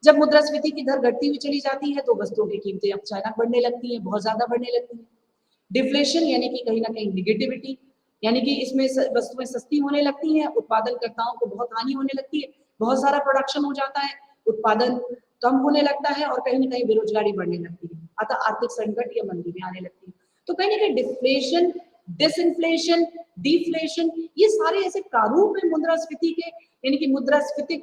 जब मुद्रास्फीति की दर घटती हुई चली जाती है तो वस्तुओं की कीमतें अचानक बढ़ने लगती हैं, बहुत ज्यादा बढ़ने लगती हैं। डिफ्लेशन यानी कि कहीं ना कहीं निगेटिविटी, यानी कि इसमें वस्तुएं सस्ती होने लगती हैं, उत्पादनकर्ताओं को बहुत हानि होने लगती है, बहुत सारा प्रोडक्शन हो जाता है, उत्पादन कम होने लगता है, और कहीं ना कहीं बेरोजगारी बढ़ने लगती है, अतः आर्थिक संकट या मंदी भी आने लगती है। तो कहीं ना कहीं डिफ्लेशन, डिसइन्फ्लेशन, डिफ्लेशन, ये सारे ऐसे प्रारूप है मुद्रास्फीति के, यानी कि मुद्रास्फीति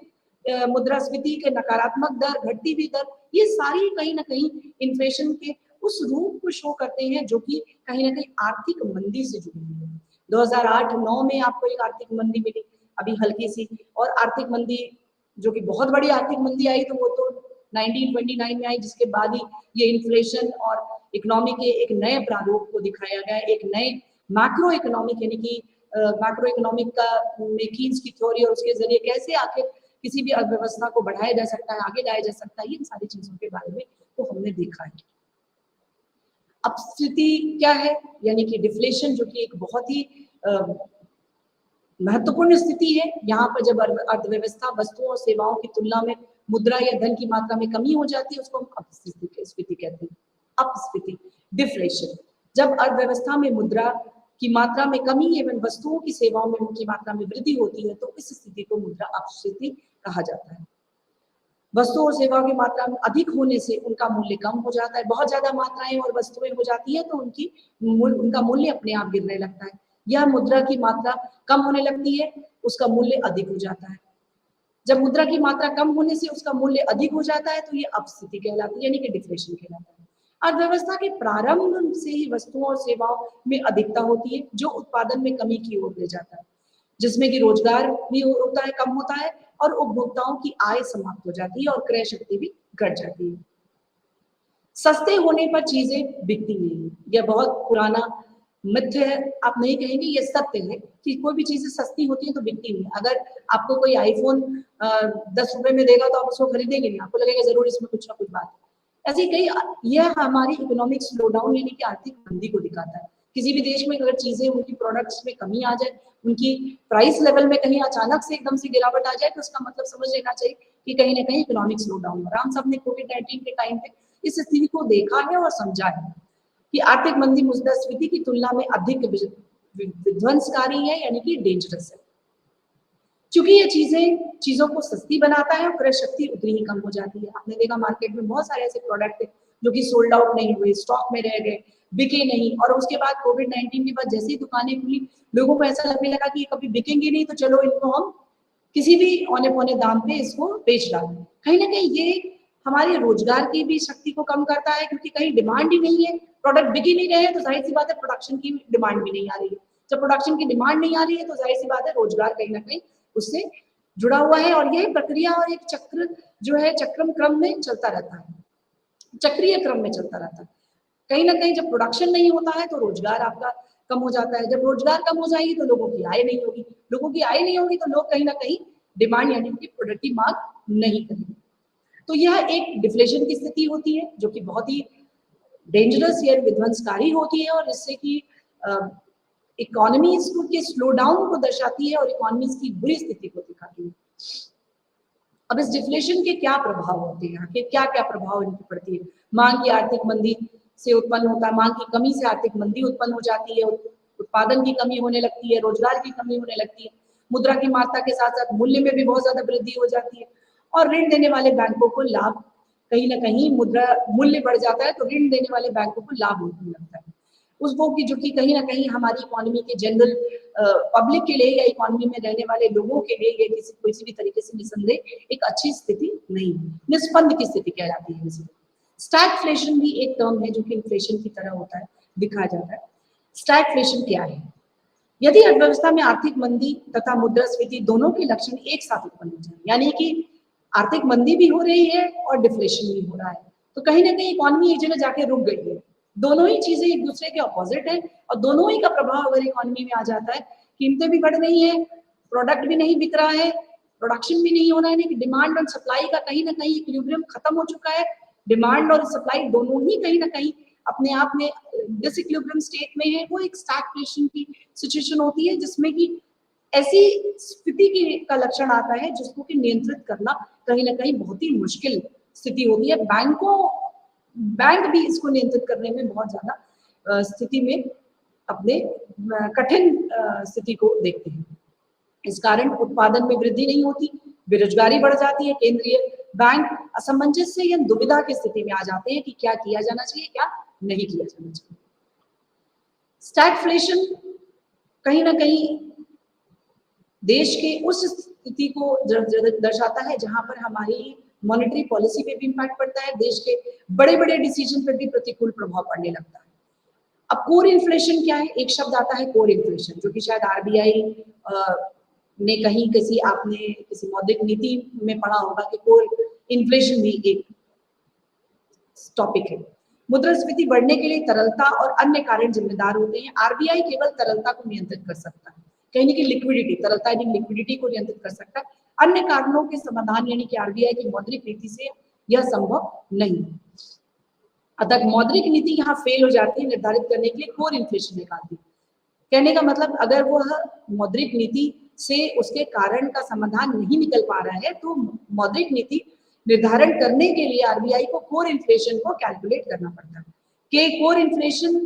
के नकारात्मक दर, घटती हुई दर, ये सारी कहीं ना कहीं इन्फ्लेशन के उस रूप को शो करते हैं जो कि कहीं ना कहीं आर्थिक मंदी से जुड़ी हुई है। 2008-9 में आपको एक आर्थिक मंदी मिली, अभी हल्की सी, और आर्थिक मंदी जो कि बहुत बड़ी आर्थिक मंदी आई, तो वो तो 1929 में आई, जिसके बाद ही ये इन्फ्लेशन और इकोनॉमी के एक नए प्रारूप को दिखाया गया, एक नए मैक्रो इकोनॉमिक, यानी कि मैक्रो इकोनॉमिक का कीन्स की थ्योरी, और उसके जरिए कैसे आखिर किसी भी अर्थव्यवस्था को बढ़ाया जा सकता है, आगे लाया जा सकता है, इन सारी चीजों के बारे में तो हमने देखा है। अब स्थिति क्या है, यानी कि डिफ्लेशन, जो कि एक बहुत ही महत्वपूर्ण स्थिति है। यहाँ पर जब अर्थव्यवस्था वस्तुओं और सेवाओं की तुलना में मुद्रा या धन की मात्रा में कमी हो जाती है, उसको हम अपस्फीति कहते हैं। अपस्फीति, डिफ्लेशन, जब अर्थव्यवस्था में मुद्रा की मात्रा में कमी एवं वस्तुओं की सेवाओं में उनकी मात्रा में वृद्धि होती है तो इस स्थिति को मुद्रा अपस्फीति कहा जाता है। वस्तुओं और सेवाओं की मात्रा में अधिक होने से उनका मूल्य कम हो जाता है। बहुत ज्यादा मात्राएं और वस्तुएं हो जाती है तो उनका मूल्य अपने आप गिरने लगता है। यह मुद्रा की मात्रा कम होने लगती है, उसका मूल्य अधिक हो जाता है। जब मुद्रा की मात्रा कम होने से उसका मूल्य अधिक हो जाता है तो ये अपस्फीति कहलाती है, यानी कि डिफ्लेशन कहलाता है। अर्थव्यवस्था के प्रारंभ से ही वस्तुओं और सेवाओं में अधिकता होती है जो उत्पादन में कमी की ओर ले जाता है, जिसमें कि रोजगार भी होता है, कम होता है और उपभोक्ताओं की आय समाप्त हो जाती है और क्रय शक्ति भी घट जाती है। सस्ते होने पर चीजें बिकती नहीं, यह बहुत पुराना मिथ्य है। आप नहीं कहेंगे, ये सत्य है कि कोई भी चीजें सस्ती होती है तो बिकती नहीं। अगर आपको कोई आईफोन 10 रुपए में देगा तो आप उसको खरीदेंगे नहीं, आपको लगेगा जरूर इसमें कुछ ना कुछ बात है। ऐसे कई, यह हमारी इकोनॉमिक स्लोडाउन यानी कि आर्थिक मंदी को दिखाता है। किसी भी देश में अगर चीजें, उनकी प्रोडक्ट्स में कमी आ जाए, उनकी प्राइस लेवल में कहीं अचानक से एकदम से गिरावट आ जाए तो उसका मतलब समझ लेना चाहिए कि कहीं ना कहीं इकोनॉमिक स्लोडाउन हो रहा है। हम सब ने कोविड-19 के टाइम पे इस स्थिति को देखा है और समझा है कि आर्थिक मंदी मुद्रास्फीति की तुलना में अधिक विध्वंसकारी है, यानी कि डेंजरस है। क्योंकि ये चीजों को सस्ती बनाता है और क्रय शक्ति उतनी ही कम हो जाती है। आपने देखा मार्केट में बहुत सारे ऐसे प्रोडक्ट है जो कि सोल्ड आउट नहीं हुए, स्टॉक में रह गए, बिके नहीं, और उसके बाद कोविड-19 के बाद जैसे ही दुकानें खुली, लोगों को ऐसा लगने लगा कि कभी बिकेंगे नहीं तो चलो इनको हम किसी भी औने पौने दाम पे इसको बेच डालें। कहीं ना कहीं ये हमारे रोजगार की भी शक्ति को कम करता है, क्योंकि कहीं डिमांड ही नहीं है, प्रोडक्ट बिक ही नहीं रहे हैं तो जाहिर सी बात है प्रोडक्शन की डिमांड भी नहीं आ रही है। जब प्रोडक्शन की डिमांड नहीं आ रही है तो जाहिर सी बात है रोजगार कहीं ना कहीं उससे जुड़ा हुआ है, और यह प्रक्रिया और एक चक्र जो है चक्रम क्रम में चलता रहता है, चक्रीय क्रम में चलता रहता है। कहीं ना कहीं जब प्रोडक्शन नहीं होता है तो रोजगार आपका कम हो जाता है, जब रोजगार कम हो जाएगी तो लोगों की आय नहीं होगी, लोगों की आय नहीं होगी तो लोग कहीं ना कहीं डिमांड यानी कि प्रोडक्ट की मांग नहीं करेंगे। तो यह एक डिफ्लेशन की स्थिति होती है जो कि बहुत ही डेंजरस या विध्वंसकारी होती है, और इससे कि इकोनॉमीज के स्लो डाउन को दर्शाती है और इकोनॉमीज की बुरी स्थिति को दिखाती है। अब इस डिफ्लेशन के क्या प्रभाव होते हैं, आखिर क्या क्या प्रभाव इनकी पड़ती है। मांग की आर्थिक मंदी से उत्पन्न होता है, मांग की कमी से आर्थिक मंदी उत्पन्न हो जाती है, उत्पादन की कमी होने लगती है, रोजगार की कमी होने लगती है, मुद्रा की मात्रा के साथ साथ मूल्य में भी बहुत ज्यादा वृद्धि हो जाती है, और ऋण देने वाले बैंकों को लाभ, कहीं ना कहीं मुद्रा मूल्य बढ़ जाता है तो ऋण देने वाले बैंकों को लाभ होने लगता है उसको, की जो कि कहीं ना कहीं हमारी इकोनॉमी के जनरल पब्लिक के लिए या इकोनॉमी में रहने वाले लोगों के लिए ये किसी भी तरीके से निसंदेह एक अच्छी स्थिति नहीं है, निस्पंद की स्थिति कहलाती है इसे। स्टैगफ्लेशन भी एक टर्म है जो कि इन्फ्लेशन की तरह होता है, दिखाया जाता है। स्टैगफ्लेशन क्या है? यदि अर्थव्यवस्था में आर्थिक मंदी तथा मुद्रास्फीति दोनों के लक्षण एक साथ उत्पन्न हो जाए, यानी कि आर्थिक मंदी भी हो रही है और डिफ्लेशन भी हो रहा है, तो कहीं ना कहीं इकोनॉमी एक जगह जाके रुक गई है। दोनों ही चीजें एक दूसरे के ऑपोजिट है और दोनों ही का प्रभाव अगर इकोनॉमी में आ जाता है, कीमतें भी बढ़ रही है, प्रोडक्ट भी नहीं बिक रहा है, प्रोडक्शन भी नहीं हो रहा है, कि डिमांड और सप्लाई का कहीं ना कहीं इक्विलिब्रियम खत्म हो चुका है, डिमांड और सप्लाई दोनों ही कहीं ना कहीं अपने आप में डिसइक्विलिब्रियम स्टेट में है, वो एक स्टैगफ्लेशन की सिचुएशन होती है जिसमें कि ऐसी स्थिति की का लक्षण आता है जिसको कि नियंत्रित करना कहीं ना कहीं बहुत ही मुश्किल स्थिति होती है। बैंक भी इसको नियंत्रित करने में बहुत ज्यादा स्थिति में अपने कठिन स्थिति को देखते हैं। इस कारण उत्पादन में वृद्धि नहीं होती, बेरोजगारी बढ़ जाती है, केंद्रीय बैंक असमंजस्य या दुविधा की स्थिति में आ जाते हैं कि क्या किया जाना चाहिए, क्या नहीं किया जाना चाहिए। स्टैगफ्लेशन कहीं ना कहीं देश के उस स्थिति को दर्शाता है जहां पर हमारी मॉनेटरी पॉलिसी पे भी इम्पैक्ट पड़ता है, देश के बड़े बड़े डिसीजन पर भी प्रतिकूल प्रभाव पड़ने लगता है। अब कोर इन्फ्लेशन क्या है? एक शब्द आता है कोर इन्फ्लेशन, जो कि शायद आरबीआई ने कहीं आपने किसी मौद्रिक नीति में पढ़ा होगा कि कोर इन्फ्लेशन भी एक टॉपिक है। मुद्रास्फीति बढ़ने के लिए तरलता और अन्य कारण जिम्मेदार होते हैं। आरबीआई केवल तरलता को नियंत्रित कर सकता है, कहीं की लिक्विडिटी, तरलता यानी लिक्विडिटी को नियंत्रित कर सकता है, अन्य कारणों के समाधान यानी कि आरबीआई की मौद्रिक नीति से यह संभव नहीं है। अतः मौद्रिक नीति यहाँ फेल हो जाती है निर्धारित करने के लिए कोर इन्फ्लेशन निकालती है। कहने का मतलब अगर वह मौद्रिक नीति से उसके कारण का समाधान नहीं निकल पा रहा है तो मौद्रिक नीति निर्धारण करने के लिए आरबीआई को कोर इन्फ्लेशन को कैलकुलेट करना पड़ता है कि कोर इन्फ्लेशन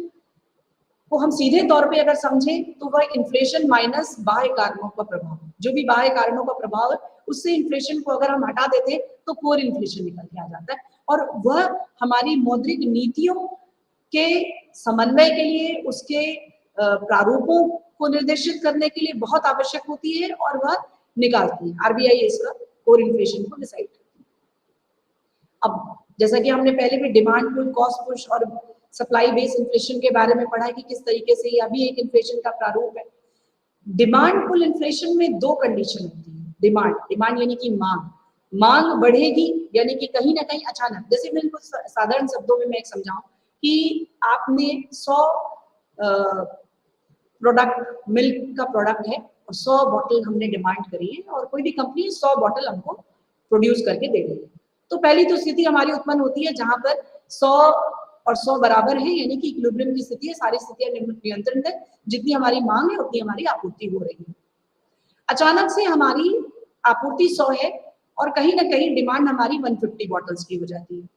को हम सीधे तौर पे अगर समझें तो वह इन्फ्लेशन माइनस बाह्य कारणों का प्रभाव, जो भी बाह्य कारणों का प्रभाव है उससे इन्फ्लेशन को अगर हम हटा देते हैं तो कोर इन्फ्लेशन निकल के आ जाता है, और वह हमारी मौद्रिक नीतियों के समन्वय के लिए, उसके प्रारूपों को निर्देशित करने के लिए बहुत आवश्यक होती है, और वह निकालती है। आरबीआई इसका कोर इन्फ्लेशन को डिसाइड करती है। अब जैसा कि हमने पहले भी डिमांड पुल, कॉस्ट पुश और सप्लाई बेस्ड इन्फ्लेशन के बारे में पढ़ा है कि किस तरीके से यह भी एक इन्फ्लेशन का प्रारूप है। डिमांड पुल इन्फ्लेशन में दो कंडीशन होती है। डिमांड यानी कि मांग बढ़ेगी, यानी कि कहीं ना कहीं अचानक, जैसे मैं इनको साधारण शब्दों में मैं एक समझाऊं कि आपने 100 प्रोडक्ट, मिल्क का प्रोडक्ट है और 100 बॉटल हमने डिमांड करी है, और कोई भी कंपनी 100 बॉटल हमको प्रोड्यूस करके दे रही है। तो पहली तो स्थिति हमारी उत्पन्न होती है जहां पर 100 और 100 बराबर है, यानी कि इक्विलिब्रियम की स्थिति है, सारी स्थितियां नियंत्रण है, जितनी हमारी मांग है उतनी हमारी आपूर्ति हो रही है। अचानक से हमारी आपूर्ति 100 है और कहीं ना कहीं डिमांड हमारी 150 बॉटल्स की हो जाती है।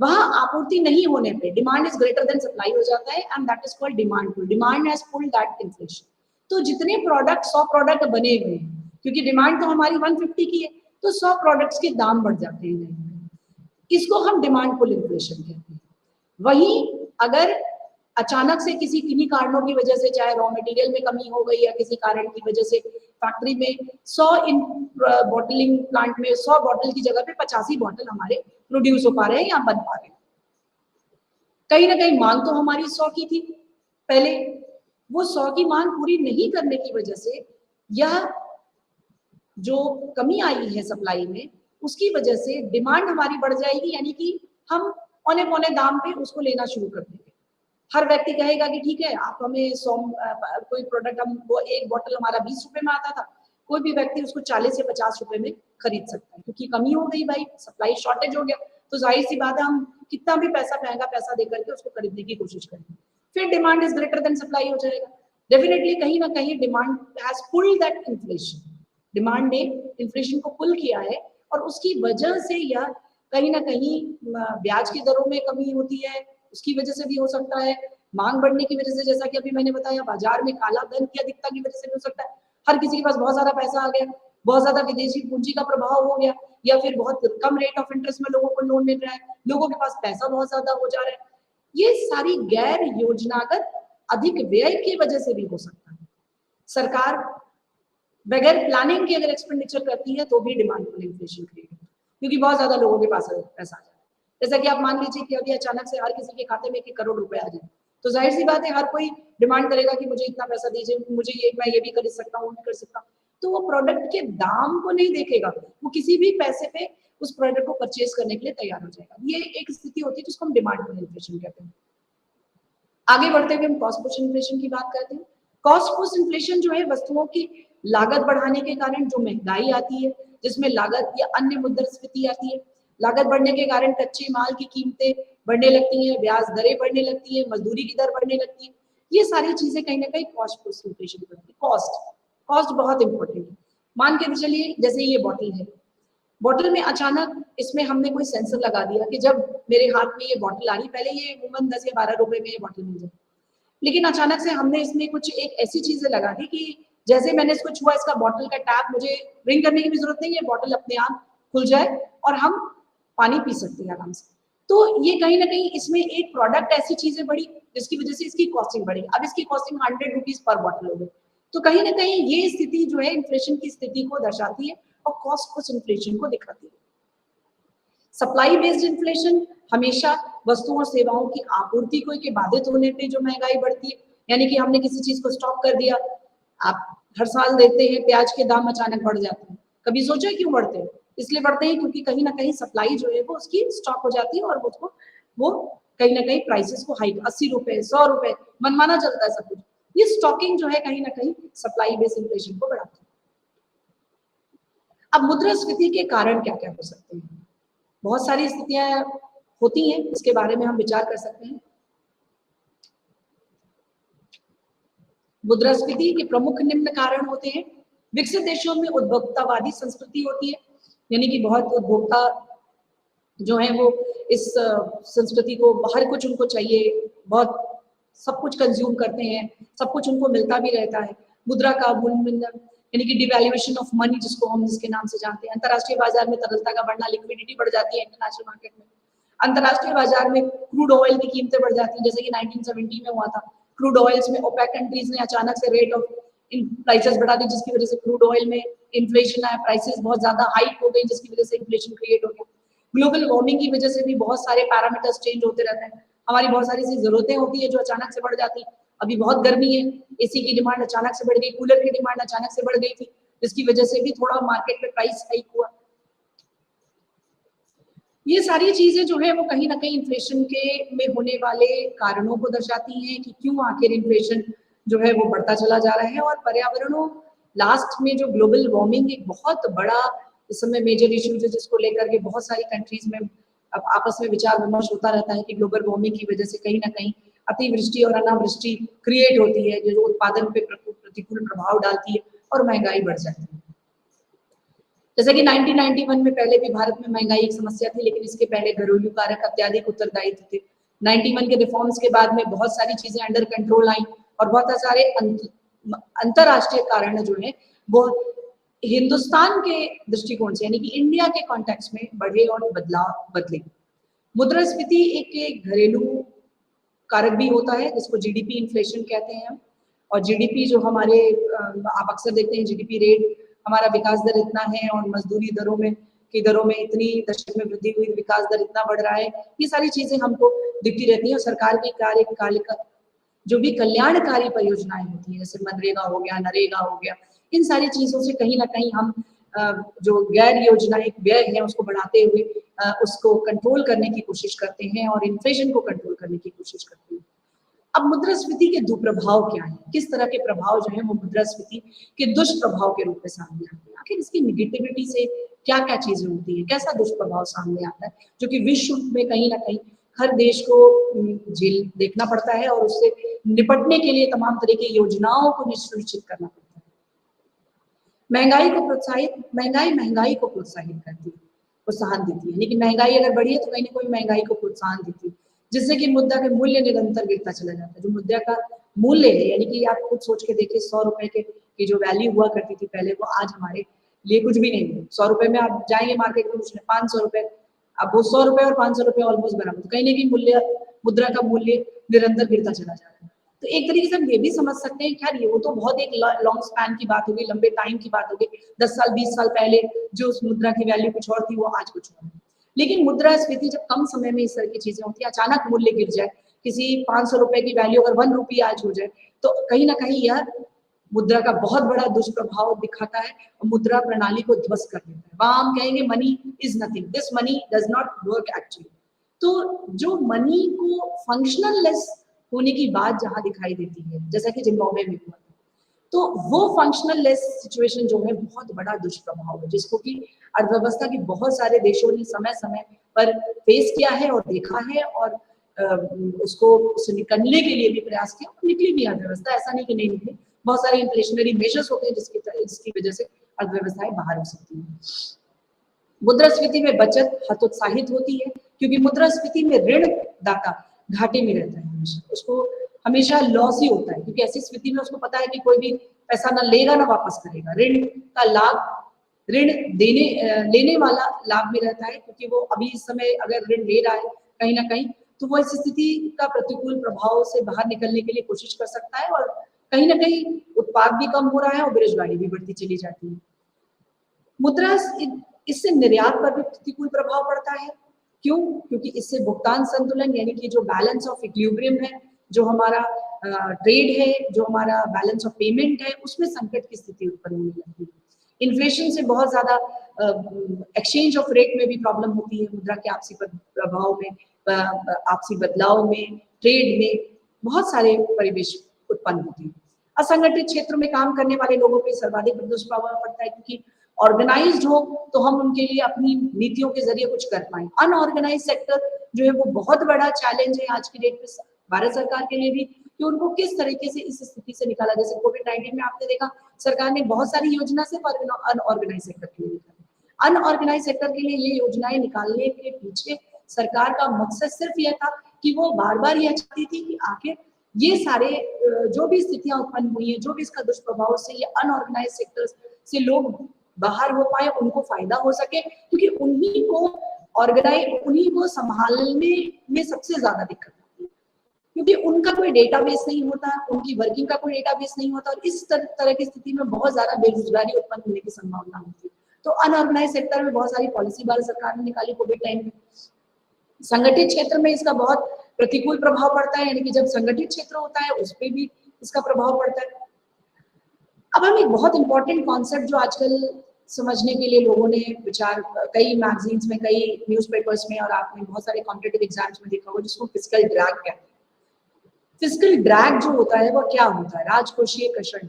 वहां आपूर्ति नहीं होने पे demand is greater than supply हो जाता है, and that is called demand pull. Demand has pulled that inflation. तो जितने प्रोडक्ट 100 प्रोडक्ट बने हुए हैं, क्योंकि डिमांड तो हमारी 150 की है, तो 100 प्रोडक्ट्स के दाम बढ़ जाते हैं, इसको हम डिमांड पुल इन्फ्लेशन कहते हैं। वहीं अगर अचानक से किसी किन्हीं कारणों की वजह से, चाहे रॉ मटेरियल में कमी हो गई या किसी कारण की वजह से फैक्ट्री में 100 इन बॉटलिंग प्लांट में 100 बॉटल की जगह पे 85 बॉटल हमारे प्रोड्यूस हो पा रहे हैं या बन पा रहे हैं। कहीं ना कहीं मांग तो हमारी 100 की थी पहले, वो 100 की मांग पूरी नहीं करने की वजह से यह जो कमी आई है सप्लाई में, उसकी वजह से डिमांड हमारी बढ़ जाएगी, यानी कि हम औने पौने दाम पे उसको लेना शुरू कर देंगे। हर व्यक्ति कहेगा कि ठीक है, आप हमें 100 कोई प्रोडक्ट, हम वो एक बॉटल हमारा 20 रुपए में आता था, कोई भी व्यक्ति उसको 40 से 50 रुपए में खरीद सकता है, क्योंकि कमी हो गई भाई, सप्लाई शॉर्टेज हो गया, तो जाहिर सी बात है हम कितना भी पैसा, महंगा पैसा देकर के उसको खरीदने की कोशिश करेंगे। फिर demand is greater than supply हो जाएगा। डेफिनेटली कहीं ना कहीं demand has pulled that inflation. Demand ने इन्फ्लेशन को पुल किया है, और उसकी वजह से यह कहीं ना कहीं ब्याज की दरों में कमी होती है, उसकी वजह से भी हो सकता है। मांग बढ़ने की वजह से, जैसा कि अभी मैंने बताया, बाजार में काला धन की अधिकता की वजह से भी हो सकता है। हर किसी के पास बहुत ज्यादा पैसा आ गया, बहुत ज्यादा विदेशी पूंजी का प्रभाव हो गया, या फिर बहुत कम रेट ऑफ इंटरेस्ट में लोगों को लोन मिल रहा है, लोगों के पास पैसा बहुत ज्यादा हो जा रहा है। ये सारी गैर योजनागत अधिक व्यय की वजह से भी हो सकता है। सरकार बगैर प्लानिंग के अगर एक्सपेंडिचर करती है तो भी डिमांड पुल इन्फ्लेशन क्रिएट होता है, क्योंकि बहुत ज्यादा लोगों के पास पैसा आ जाता है। जैसा कि आप मान लीजिए कि अभी अचानक से हर किसी के खाते में 1 करोड़ रुपए आ जाए, तो जाहिर सी बात है हर कोई डिमांड करेगा कि मुझे इतना पैसा दीजिए, मुझे ये, मैं ये भी कर सकता हूँ, वो भी कर सकता हूँ। तो वो प्रोडक्ट के दाम को नहीं देखेगा, वो किसी भी पैसे पे उस प्रोडक्ट को परचेज करने के लिए तैयार हो जाएगा। ये एक स्थिति होती है जिसको हम डिमांड पुल इन्फ्लेशन कहते हैं। आगे बढ़ते हुए हम कॉस्ट पुश इन्फ्लेशन की बात करते हैं। कॉस्ट पुश इन्फ्लेशन जो है, वस्तुओं की लागत बढ़ाने के कारण जो महंगाई आती है, जिसमें लागत या अन्य मुद्रास्फीति आती है। लागत बढ़ने के कारण कच्चे माल की कीमतें बढ़ने लगती हैं, ब्याज दरें बढ़ने लगती है, मजदूरी की दर बढ़ने लगती है। ये सारी चीजें कहीं ना कहीं कॉस्ट पुश इन्फ्लेशन करती है। कॉस्ट बहुत इंपॉर्टेंट है। मान के चलिए, जैसे ये बॉटल है, बॉटल में अचानक इसमें हमने कोई सेंसर लगा दिया कि जब मेरे हाथ में ये बॉटल आ रही, पहले ये अमूमन 10 या 12 रुपए में ये बॉटल मिल जाए, लेकिन अचानक से हमने इसमें कुछ एक ऐसी चीजें लगा दी कि जैसे मैंने इसको छुआ, इसका बॉटल का टैप, मुझे रिंग करने की भी जरूरत नहीं है, बॉटल अपने आप खुल जाए और हम पानी पी सकते हैं आराम से। तो ये कहीं ना कहीं इसमें एक प्रोडक्ट ऐसी चीजें बढ़ी जिसकी वजह से इसकी कॉस्टिंग बढ़ी। अब इसकी कॉस्टिंग 100 रुपीज पर बॉटल हो गई। तो कहीं ना कहीं ये स्थिति जो है इन्फ्लेशन की स्थिति को दर्शाती है और कॉस्ट पुश इन्फ्लेशन को दिखाती है। सप्लाई बेस्ड इन्फ्लेशन हमेशा वस्तुओं और सेवाओं की आपूर्ति को के बाधित होने पे जो महंगाई बढ़ती है, यानी कि हमने किसी चीज को स्टॉप कर दिया। आप हर साल देखते हैं प्याज के दाम अचानक बढ़ जाते हैं, कभी सोचा क्यों बढ़ते हैं? इसलिए बढ़ते हैं क्योंकि कहीं ना कहीं सप्लाई जो है वो उसकी स्टॉक हो जाती है, और उसको वो कहीं ना कहीं प्राइसेस को हाइक, 80 रुपए 100 रुपए मनमाना चलता है सब कुछ। ये स्टॉकिंग जो है कहीं ना कहीं सप्लाई बेस्ड इन्फ्लेशन को बढ़ाती है। अब मुद्रास्फीति के कारण क्या क्या हो सकते हैं? बहुत सारी स्थितियां होती हैं, इसके बारे में हम विचार कर सकते हैं। मुद्रास्फीति के प्रमुख निम्न कारण होते हैं। विकसित देशों में उपभोक्तावादी संस्कृति होती है, यानी कि बहुत उपभोक्ता जो है वो इस संस्कृति को, हर कुछ उनको चाहिए, बहुत सब कुछ कंज्यूम करते हैं, सब कुछ उनको मिलता भी रहता है। मुद्रा का अवमूल्यन यानी कि डिवैल्यूएशन ऑफ मनी जिसको हम जिसके नाम से जानते हैं। अंतर्राष्ट्रीय बाजार में तरलता का बढ़ना, लिक्विडिटी बढ़ जाती है इंटरनेशनल मार्केट में। अंतर्राष्ट्रीय बाजार में क्रूड ऑयल की कीमतें बढ़ जाती हैं, जैसे कि 1970 में हुआ था। क्रूड ऑयल्स में ओपेक कंट्रीज ने अचानक से रेट ऑफ प्राइसेस बढ़ा दी, जिसकी वजह से क्रूड ऑयल में इन्फ्लेशन आया, प्राइसेस बहुत ज्यादा हाइक हो गई, जिसकी वजह से इन्फ्लेशन क्रिएट हो गया। ग्लोबल वार्मिंग की वजह से भी बहुत सारे पैरामीटर्स चेंज होते रहते हैं। हमारी बहुत सारी सी जरूरतें होती है जो अचानक से बढ़ जाती है। अभी बहुत गर्मी है, एसी की डिमांड अचानक से बढ़ गई, कूलर की डिमांड अचानक से बढ़ गई थी, जिसकी वजह से भी थोड़ा मार्केट में प्राइस हाइक हुआ। ये सारी चीजें जो है वो कहीं ना कहीं इन्फ्लेशन के में होने वाले कारणों को दर्शाती हैं कि क्यों आखिर इन्फ्लेशन जो है वो बढ़ता चला जा रहा है। और पर्यावरणों लास्ट में जो ग्लोबल वार्मिंग एक बहुत बड़ा इस समय मेजर इश्यू है, जिसको लेकर के बहुत सारी कंट्रीज में अब आपस में विचार विमर्श होता रहता है कि ग्लोबल वार्मिंग की वजह से कहीं ना कहीं अतिवृष्टि और अनावृष्टि क्रिएट होती है, जो उत्पादन पे प्रतिकूल प्रभाव डालती है और महंगाई बढ़ जाती है। जैसे कि 1991 में पहले भी भारत में महंगाई एक समस्या थी, लेकिन इसके पहले घरेलू कारक अत्याधिक उत्तरदायित्व थे। 91 के रिफॉर्म्स के बाद में बहुत सारी चीजें अंडर कंट्रोल आई और बहुत सारे अंतरराष्ट्रीय कारण जो है वो हिंदुस्तान के दृष्टिकोण से यानी कि इंडिया के कॉन्टेक्स्ट में बढ़े और बदले। मुद्रास्फीति एक घरेलू कारक भी होता है, जिसको जीडीपी इन्फ्लेशन कहते हैं। और जीडीपी जो हमारे आप अक्सर देखते हैं जीडीपी रेट, हमारा विकास दर इतना है और मजदूरी दरों में इतनी दशक में वृद्धि हुई, विकास दर इतना बढ़ रहा है, ये सारी चीजें हमको दिखती रहती हैं। और सरकार की कार्यकालिका जो भी कल्याणकारी परियोजनाएं होती है, जैसे मनरेगा हो गया, नरेगा हो गया, इन सारी चीजों से कहीं ना कहीं हम जो गैर योजनाएं व्यय है उसको बढ़ाते हुए उसको कंट्रोल करने की कोशिश करते हैं और इन्फ्लेशन को कंट्रोल करने की कोशिश करते हैं। अब मुद्रास्फीति के दुष्प्रभाव क्या है, किस तरह के प्रभाव जो है वो मुद्रास्फीति के दुष्प्रभाव के रूप में सामने आते हैं, आखिर इसकी निगेटिविटी से क्या क्या चीजें होती है, कैसा दुष्प्रभाव सामने आता है, जो कि विश्व में कहीं ना कहीं हर देश को झेल देखना पड़ता है और उससे निपटने के लिए तमाम तरह की योजनाओं को सुनिश्चित करना पड़ता है। महंगाई को प्रोत्साहित करती है, प्रोत्साहन देती है। लेकिन महंगाई अगर बढ़ी है तो कहीं ना कोई महंगाई को प्रोत्साहन देती है, जिससे कि मुद्रा के मूल्य निरंतर गिरता चला जाता है। जो मुद्रा का मूल्य है यानी कि आप खुद सोच के देखिए, 100 रुपए के की जो वैल्यू हुआ करती थी पहले, वो आज हमारे लिए कुछ भी नहीं है। 100 रुपए में आप जाएंगे मार्केट में, उसने 500 रुपए, अब वो 100 रुपए और 500 रुपए ऑलमोस्ट बराबर, तो कहीं ना कहीं मुद्रा का मूल्य निरंतर गिरता चला जा रहा है। तो एक तरीके से हम ये भी समझ सकते हैं, खैर ये वो तो बहुत एक लॉन्ग स्पैन की बात होगी, लंबे टाइम की बात होगी। 10 साल 20 साल पहले जो उस मुद्रा की वैल्यू कुछ और थी, वो आज कुछ और है। लेकिन मुद्रास्फीति जब कम समय में इस तरह की चीजें होती है, अचानक मूल्य गिर जाए, किसी 500 रुपए की वैल्यू अगर 1 रुपी आज हो जाए, तो कहीं ना कहीं यह मुद्रा का बहुत बड़ा दुष्प्रभाव दिखाता है और मुद्रा प्रणाली को ध्वस्त कर देता है। वहां हम कहेंगे money is nothing, this money does not work actually. तो जो मनी को फंक्शनल लेस होने की बात जहां दिखाई देती है, जैसा कि जिम्बाब्वे में हुआ, तो वो फंक्शनल लेस सिचुएशन जो है बहुत बड़ा दुष्प्रभाव है, जिसको कि अर्थव्यवस्था की बहुत सारे देशों ने समय समय पर फेस किया है और देखा है और उससे निकलने के लिए भी प्रयास किया और निकली भी अर्थव्यवस्था, ऐसा नहीं कि नहीं निकली। बहुत सारे इन्फ्लेशनरी मेजर्स होते हैं जिसकी वजह से अर्थव्यवस्थाएं बाहर हो सकती है। मुद्रास्फीति में बचत हतोत्साहित होती है, क्योंकि मुद्रास्फीति में ऋण दाता घाटे में रहता है, हमेशा उसको हमेशा लॉस ही होता है, क्योंकि ऐसी स्थिति में उसको पता है कि कोई भी पैसा ना लेगा ना वापस करेगा। ऋण का लाभ ऋण लेने वाला लाभ में रहता है, क्योंकि वो अभी इस समय अगर ऋण ले रहा है कहीं ना कहीं, तो वो इस स्थिति का प्रतिकूल प्रभाव से बाहर निकलने के लिए कोशिश कर सकता है और कहीं ना कहीं उत्पाद भी कम हो रहा है और बेरोजगारी भी बढ़ती चली जाती है। मुद्रा इससे निर्यात पर भी प्रतिकूल प्रभाव पड़ता है। क्यों? क्योंकि इससे भुगतान संतुलन यानी कि जो बैलेंस ऑफ इक्विलिब्रियम है, जो हमारा ट्रेड है, जो हमारा बैलेंस ऑफ पेमेंट है, उसमें संकट की स्थिति उत्पन्न होने लगती है। इन्फ्लेशन से बहुत ज्यादा एक्सचेंज ऑफ रेट में भी प्रॉब्लम होती है, मुद्रा के आपसी प्रभाव में, आपसी बदलाव में, ट्रेड में बहुत सारे परिवेश उत्पन्न होते हैं। असंगठित क्षेत्र में काम करने वाले लोगों पे सर्वाधिक दुष्प्रभाव पड़ता है, क्योंकि ऑर्गेनाइज्ड हो तो हम उनके लिए अपनी नीतियों के जरिए कुछ कर पाए। अनऑर्गेनाइज सेक्टर जो है वो बहुत बड़ा चैलेंज है आज की डेट में भारत सरकार के लिए भी, कि उनको किस तरीके से इस स्थिति से निकाला। जैसे कोविड-19 में आपने देखा सरकार ने बहुत सारी योजना सिर्फ अनऑर्गेनाइज सेक्टर के लिए निकाली। अनऑर्गेनाइज सेक्टर के लिए ये योजनाएं निकालने के पीछे सरकार का मकसद सिर्फ यह था कि वो बार बार यह चाहती थी कि आखिर ये सारे जो भी स्थितियां उत्पन्न हुई है, जो भी इसका दुष्प्रभाव से ये अनऑर्गेनाइज सेक्टर्स से लोग बाहर हो पाए, उनको फायदा हो सके, क्योंकि उन्हीं को संभालने में सबसे ज्यादा दिक्कत आती है, क्योंकि उनका कोई डेटाबेस नहीं होता, उनकी वर्किंग का कोई डेटाबेस नहीं होता, और इस तरह की स्थिति में बहुत ज्यादा बेरोजगारी उत्पन्न होने की संभावना होती है। तो अनऑर्गेनाइज सेक्टर में बहुत सारी पॉलिसी भारत सरकार ने निकाली कोविड टाइम में। संगठित क्षेत्र में इसका बहुत प्रतिकूल प्रभाव पड़ता है, यानी कि जब संगठित क्षेत्र होता है उस पर भी इसका प्रभाव पड़ता है। अब हम एक बहुत इंपॉर्टेंट कॉन्सेप्ट जो आजकल समझने के लिए लोगों ने विचार, कई मैगजीन्स में, कई न्यूज़पेपर्स में, और आपने बहुत सारे कॉम्पिटिटिव एग्जाम्स में देखा होगा, जिसको फिस्कल ड्रैग कहते हैं। फिस्कल ड्रैग जो होता है वो क्या होता है? राजकोषीय कषण।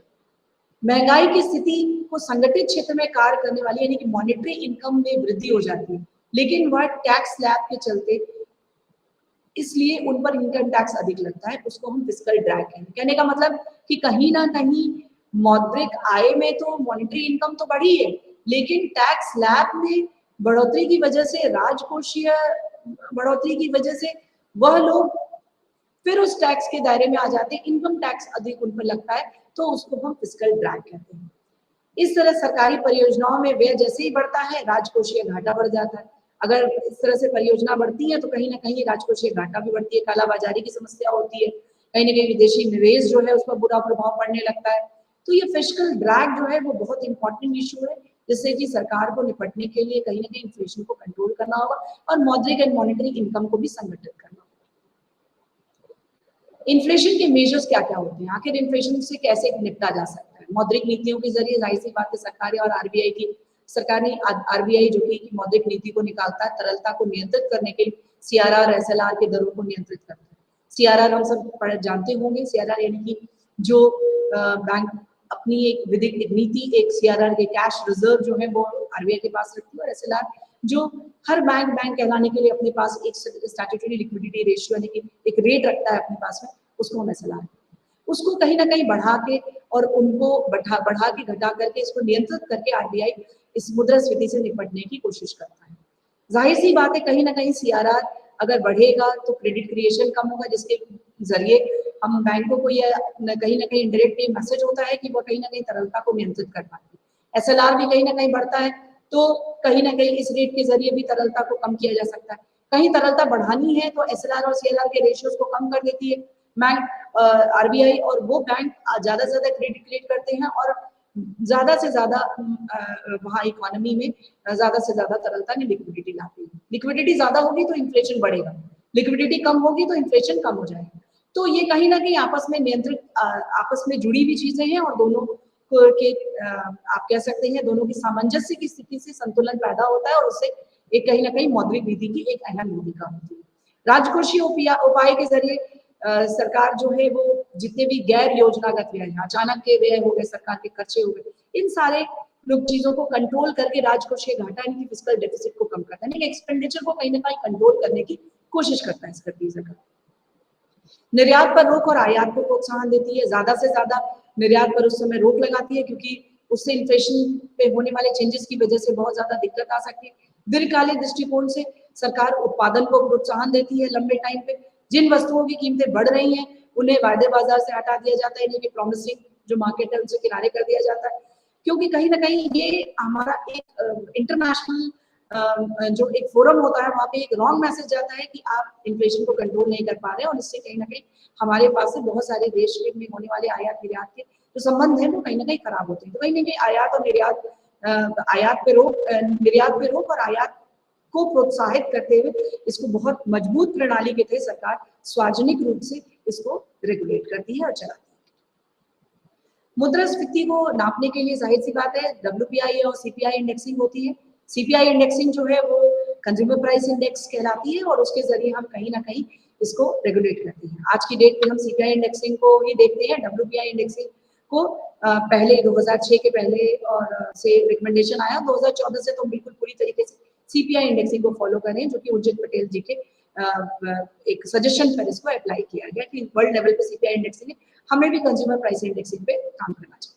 महंगाई की स्थिति को संगठित क्षेत्र में कार्य करने वाली यानी कि मॉनेटरी इनकम में वृद्धि हो जाती है, लेकिन वह टैक्स स्लैब के चलते इसलिए उन पर इनकम टैक्स अधिक लगता है, उसको हम फिस्कल ड्रैग कहते हैं। कहने का मतलब कि कहीं ना कहीं मौद्रिक आय में तो मॉनेटरी इनकम तो बढ़ी है, लेकिन टैक्स स्लैब में बढ़ोतरी की वजह से, राजकोषीय बढ़ोतरी की वजह से वह लोग फिर उस टैक्स के दायरे में आ जाते हैं, इनकम टैक्स अधिक उन पर लगता है, तो उसको हम फिस्कल ड्रैग कहते हैं। इस तरह सरकारी परियोजनाओं में व्यय जैसे ही बढ़ता है, राजकोषीय घाटा बढ़ जाता है। अगर इस तरह से परियोजना बढ़ती है तो कहीं ना कहीं राजकोषीय घाटा भी बढ़ती है, कालाबाजारी की समस्या होती है, कहीं ना कहीं विदेशी निवेश जो है उस पर बुरा प्रभाव पड़ने लगता है। तो ये फिस्कल ड्रैग जो है वो बहुत इंपॉर्टेंट इशू है, जिससे कि सरकार को निपटने के लिए कहीं ना कहीं इन्फ्लेशन को कंट्रोल करना होगा और मौद्रिक एंड मॉनेटरी इनकम को भी संगठित करना होगा। इन्फ्लेशन के मेजर्स क्या क्या होते हैं? आखिर इन्फ्लेशन से कैसे निपटा जा सकता है? मौद्रिक नीतियों के जरिए, जाहिर सी बात है, सरकार ने आरबीआई जो कि मौद्रिक नीति को निकालता है, तरलता को नियंत्रित करने के लिए सीआरआर, एसएलआर के दरों को नियंत्रित करता है। सीआरआर हम सब जानते होंगे, सीआरआर यानी कि जो बैंक अपनी एक विधिक नीति, एक सीआरआर के कैश रिजर्व जो है वो आरबीआई के पास रखती है, और एसएलआर जो हर बैंक कहलाने के लिए अपने पास एक स्टैट्यूटरी लिक्विडिटी रेशियो यानी कि एक रेट रखता है अपने पास में, उसको हम एसएलआर, उसको कहीं ना कहीं बढ़ा के और उनको बढ़ा के घटा करके इसको नियंत्रित करके आरबीआई इस मुद्रास्फीति से निपटने की कोशिश करता है। जाहिर सी बात है, कहीं ना कहीं सीआरआर अगर बढ़ेगा तो क्रेडिट क्रिएशन कम होगा, जिसके जरिए हम बैंकों को यह कहीं ना कहीं इंडायरेक्ट मैसेज होता है कि वो कहीं ना कहीं तरलता को नियंत्रित कर पाएंगे। एसएलआर भी कहीं ना कहीं बढ़ता है, तो कहीं ना कहीं इस रेट के जरिए भी तरलता को कम किया जा सकता है। कहीं तरलता बढ़ानी है तो एसएलआर और सीएलआर के रेशियोज को कम कर देती है बैंक, आरबीआई, और वो बैंक ज्यादा से ज्यादा क्रेडिट क्रिएट करते हैं और ज्यादा से ज्यादा वहाँ इकोनॉमी में ज्यादा से ज्यादा तरलता ने लिक्विडिटी लाती है। लिक्विडिटी ज्यादा होगी तो इन्फ्लेशन बढ़ेगा, लिक्विडिटी कम होगी तो इन्फ्लेशन कम हो जाएगा। तो ये कहीं ना कहीं आपस में नियंत्रित, आपस में जुड़ी हुई चीजें हैं, और दोनों के आप कह सकते हैं दोनों की सामंजस्य की स्थिति से संतुलन पैदा होता है, और उससे एक कहीं ना कहीं मौद्रिक नीति की एक अहम भूमिका होती है। राजकोषीय उपाय के जरिए सरकार जो है वो जितने भी गैर योजनागत व्यय हैं, अचानक के व्यय हो गए, सरकार के खर्चे हो गए, इन सारे लोग चीजों को कंट्रोल करके राजकोषीय घाटा यानी कि फिस्कल डेफिसिट को कम करता है, यानी एक्सपेंडिचर को कहीं ना कहीं कंट्रोल करने की कोशिश करता है सरकार। निर्यात पर रोक और आयात को प्रोत्साहन देती है, ज्यादा से ज्यादा निर्यात पर उस समय रोक लगाती है, क्योंकि उससे इन्फ्लेशन पे होने वाले चेंजेस की वजह से बहुत ज्यादा दिक्कत आ सकती है। दीर्घकालिक दृष्टिकोण से सरकार उत्पादन को प्रोत्साहन देती है। लंबे टाइम पे जिन वस्तुओं की कीमतें बढ़ रही हैं उन्हें वायदे बाजार से हटा दिया जाता है, यानी प्रॉमिसिंग जो मार्केट है उनसे किनारे कर दिया जाता है, क्योंकि कहीं ना कहीं ये हमारा एक इंटरनेशनल जो एक फोरम होता है, वहाँ पे एक रॉन्ग मैसेज जाता है कि आप इन्फ्लेशन को कंट्रोल नहीं कर पा रहे हैं, और इससे कहीं ना कहीं हमारे पास से बहुत सारे देश में होने वाले आयात निर्यात के जो संबंध है वो कहीं ना कहीं खराब होते हैं। तो कहीं ना कहीं आयात और निर्यात, आयात पे रोक, निर्यात पे रोक और आयात को प्रोत्साहित करते हुए इसको बहुत मजबूत प्रणाली के तहत सरकार सार्वजनिक रूप से इसको रेगुलेट करती है और चलाती है। मुद्रास्फीति को नापने के लिए जाहिर सी बात है डब्ल्यूपीआई और सीपीआई इंडेक्सिंग होती है। सीपीआई इंडेक्सिंग जो है वो कंज्यूमर प्राइस इंडेक्स कहलाती है, और उसके जरिए हम कहीं ना कहीं इसको रेगुलेट करते हैं। आज की डेट में हम सीपीआई इंडेक्सिंग को ही देखते हैं, डब्ल्यूपीआई इंडेक्सिंग को पहले 2006 के पहले और से रिकमेंडेशन आया, 2014 से तो बिल्कुल पूरी तरीके से सीपीआई इंडेक्सिंग को फॉलो करें, जो कि उर्जित पटेल जी के एक सजेशन पर इसको अप्लाई किया गया कि वर्ल्ड लेवल पे सीपीआई इंडेक्सिंग है, हमें भी कंज्यूमर प्राइस इंडेक्सिंग पे काम करना चाहिए।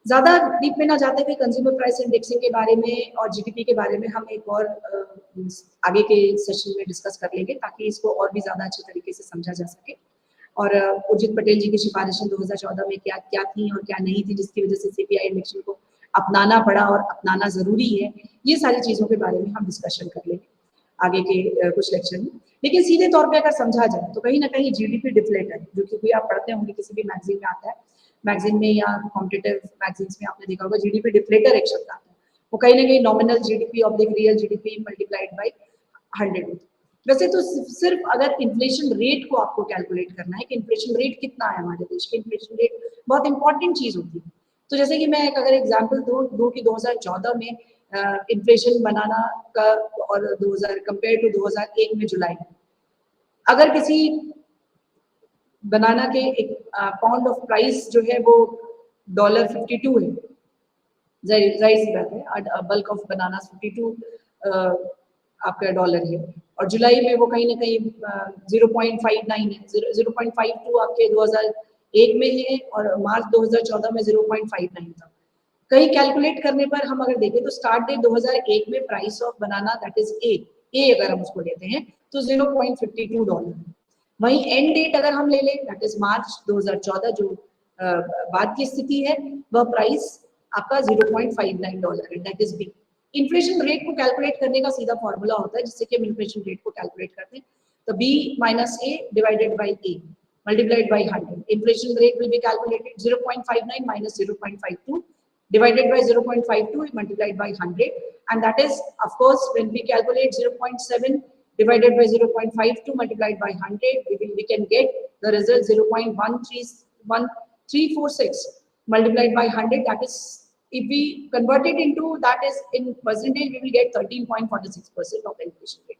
ज्यादा डीप में ना जाते हुए कंज्यूमर प्राइस इंडेक्सिंग के बारे में और जीडीपी के बारे में हम एक और आगे के सेशन में डिस्कस कर लेंगे, ताकि इसको और भी ज्यादा अच्छे तरीके से समझा जा सके। और उर्जित पटेल जी की सिफारिशें 2014 में क्या क्या थी और क्या नहीं थी, जिसकी वजह से सीपीआई इंडेक्शन को अपनाना पड़ा और अपनाना जरूरी है। ये सारी चीजों के बारे में हम डिस्कशन कर लेंगे आगे के कुछ लेक्चर में। लेकिन सीधे तौर पे अगर समझा जाए तो कहीं ना कहीं जीडीपी डिफ्लेटर, जो कि आप पढ़ते होंगे किसी भी मैगजीन में आता है, मैगजीन में या कॉम्पिटिटिव मैगजीन्स में आपने देखा होगा जीडीपी डिफ्लेटर एक शब्द आता है। वो कहीं ना कहीं nominal GDP of the real GDP multiplied by 100। वैसे तो सिर्फ अगर इन्फ्लेशन रेट को आपको कैलकुलेट करना है कि इन्फ्लेशन रेट कितना है हमारे देश के, इन्फ्लेशन रेट बहुत इंपॉर्टेंट चीज होती है। तो जैसे कि मैं एक अगर एग्जांपल दूं कि 2014 में इन्फ्लेशन बनाना का और 2000 कंपेयर टू 2001 में जुलाई, अगर किसी बनाना के एक पाउंड ऑफ प्राइस जो है वो $52 है, जाहिर सी बात है, बल्क ऑफ बनाना 52 आपका डॉलर है, और जुलाई में वो कहीं ना कहीं 0.59 है, 0.52 आपके 2001 में है और मार्च 2014 में 0.59 था। कहीं कैलकुलेट करने पर हम अगर देखें तो स्टार्ट डेट 2001 में price of banana that is a अगर हम उसको लेते हैं तो $0.52 है। वहीं एंड डेट अगर हम ले लें दैट इज मार्च 2014 जो बाद की स्थिति है, वह प्राइस आपका $0.59 है, that is b. Inflation rate को कैलकुलेट करने का सीधा फॉर्मूला होता है जिससे कि हम इन्फ्लेशन रेट को कैलकुलेट करते हैं, तो b minus a divided by a multiplied by 100. Inflation rate will be calculated 0.59 minus 0.52 divided by 0.52 multiplied by 100, and that is of course when we calculate 0.7 divided by 0.52 multiplied by 100, we can get the result 0.1346 multiplied by 100. That is, if we convert it into that is in percentage, we will get 13.46% of inflation rate.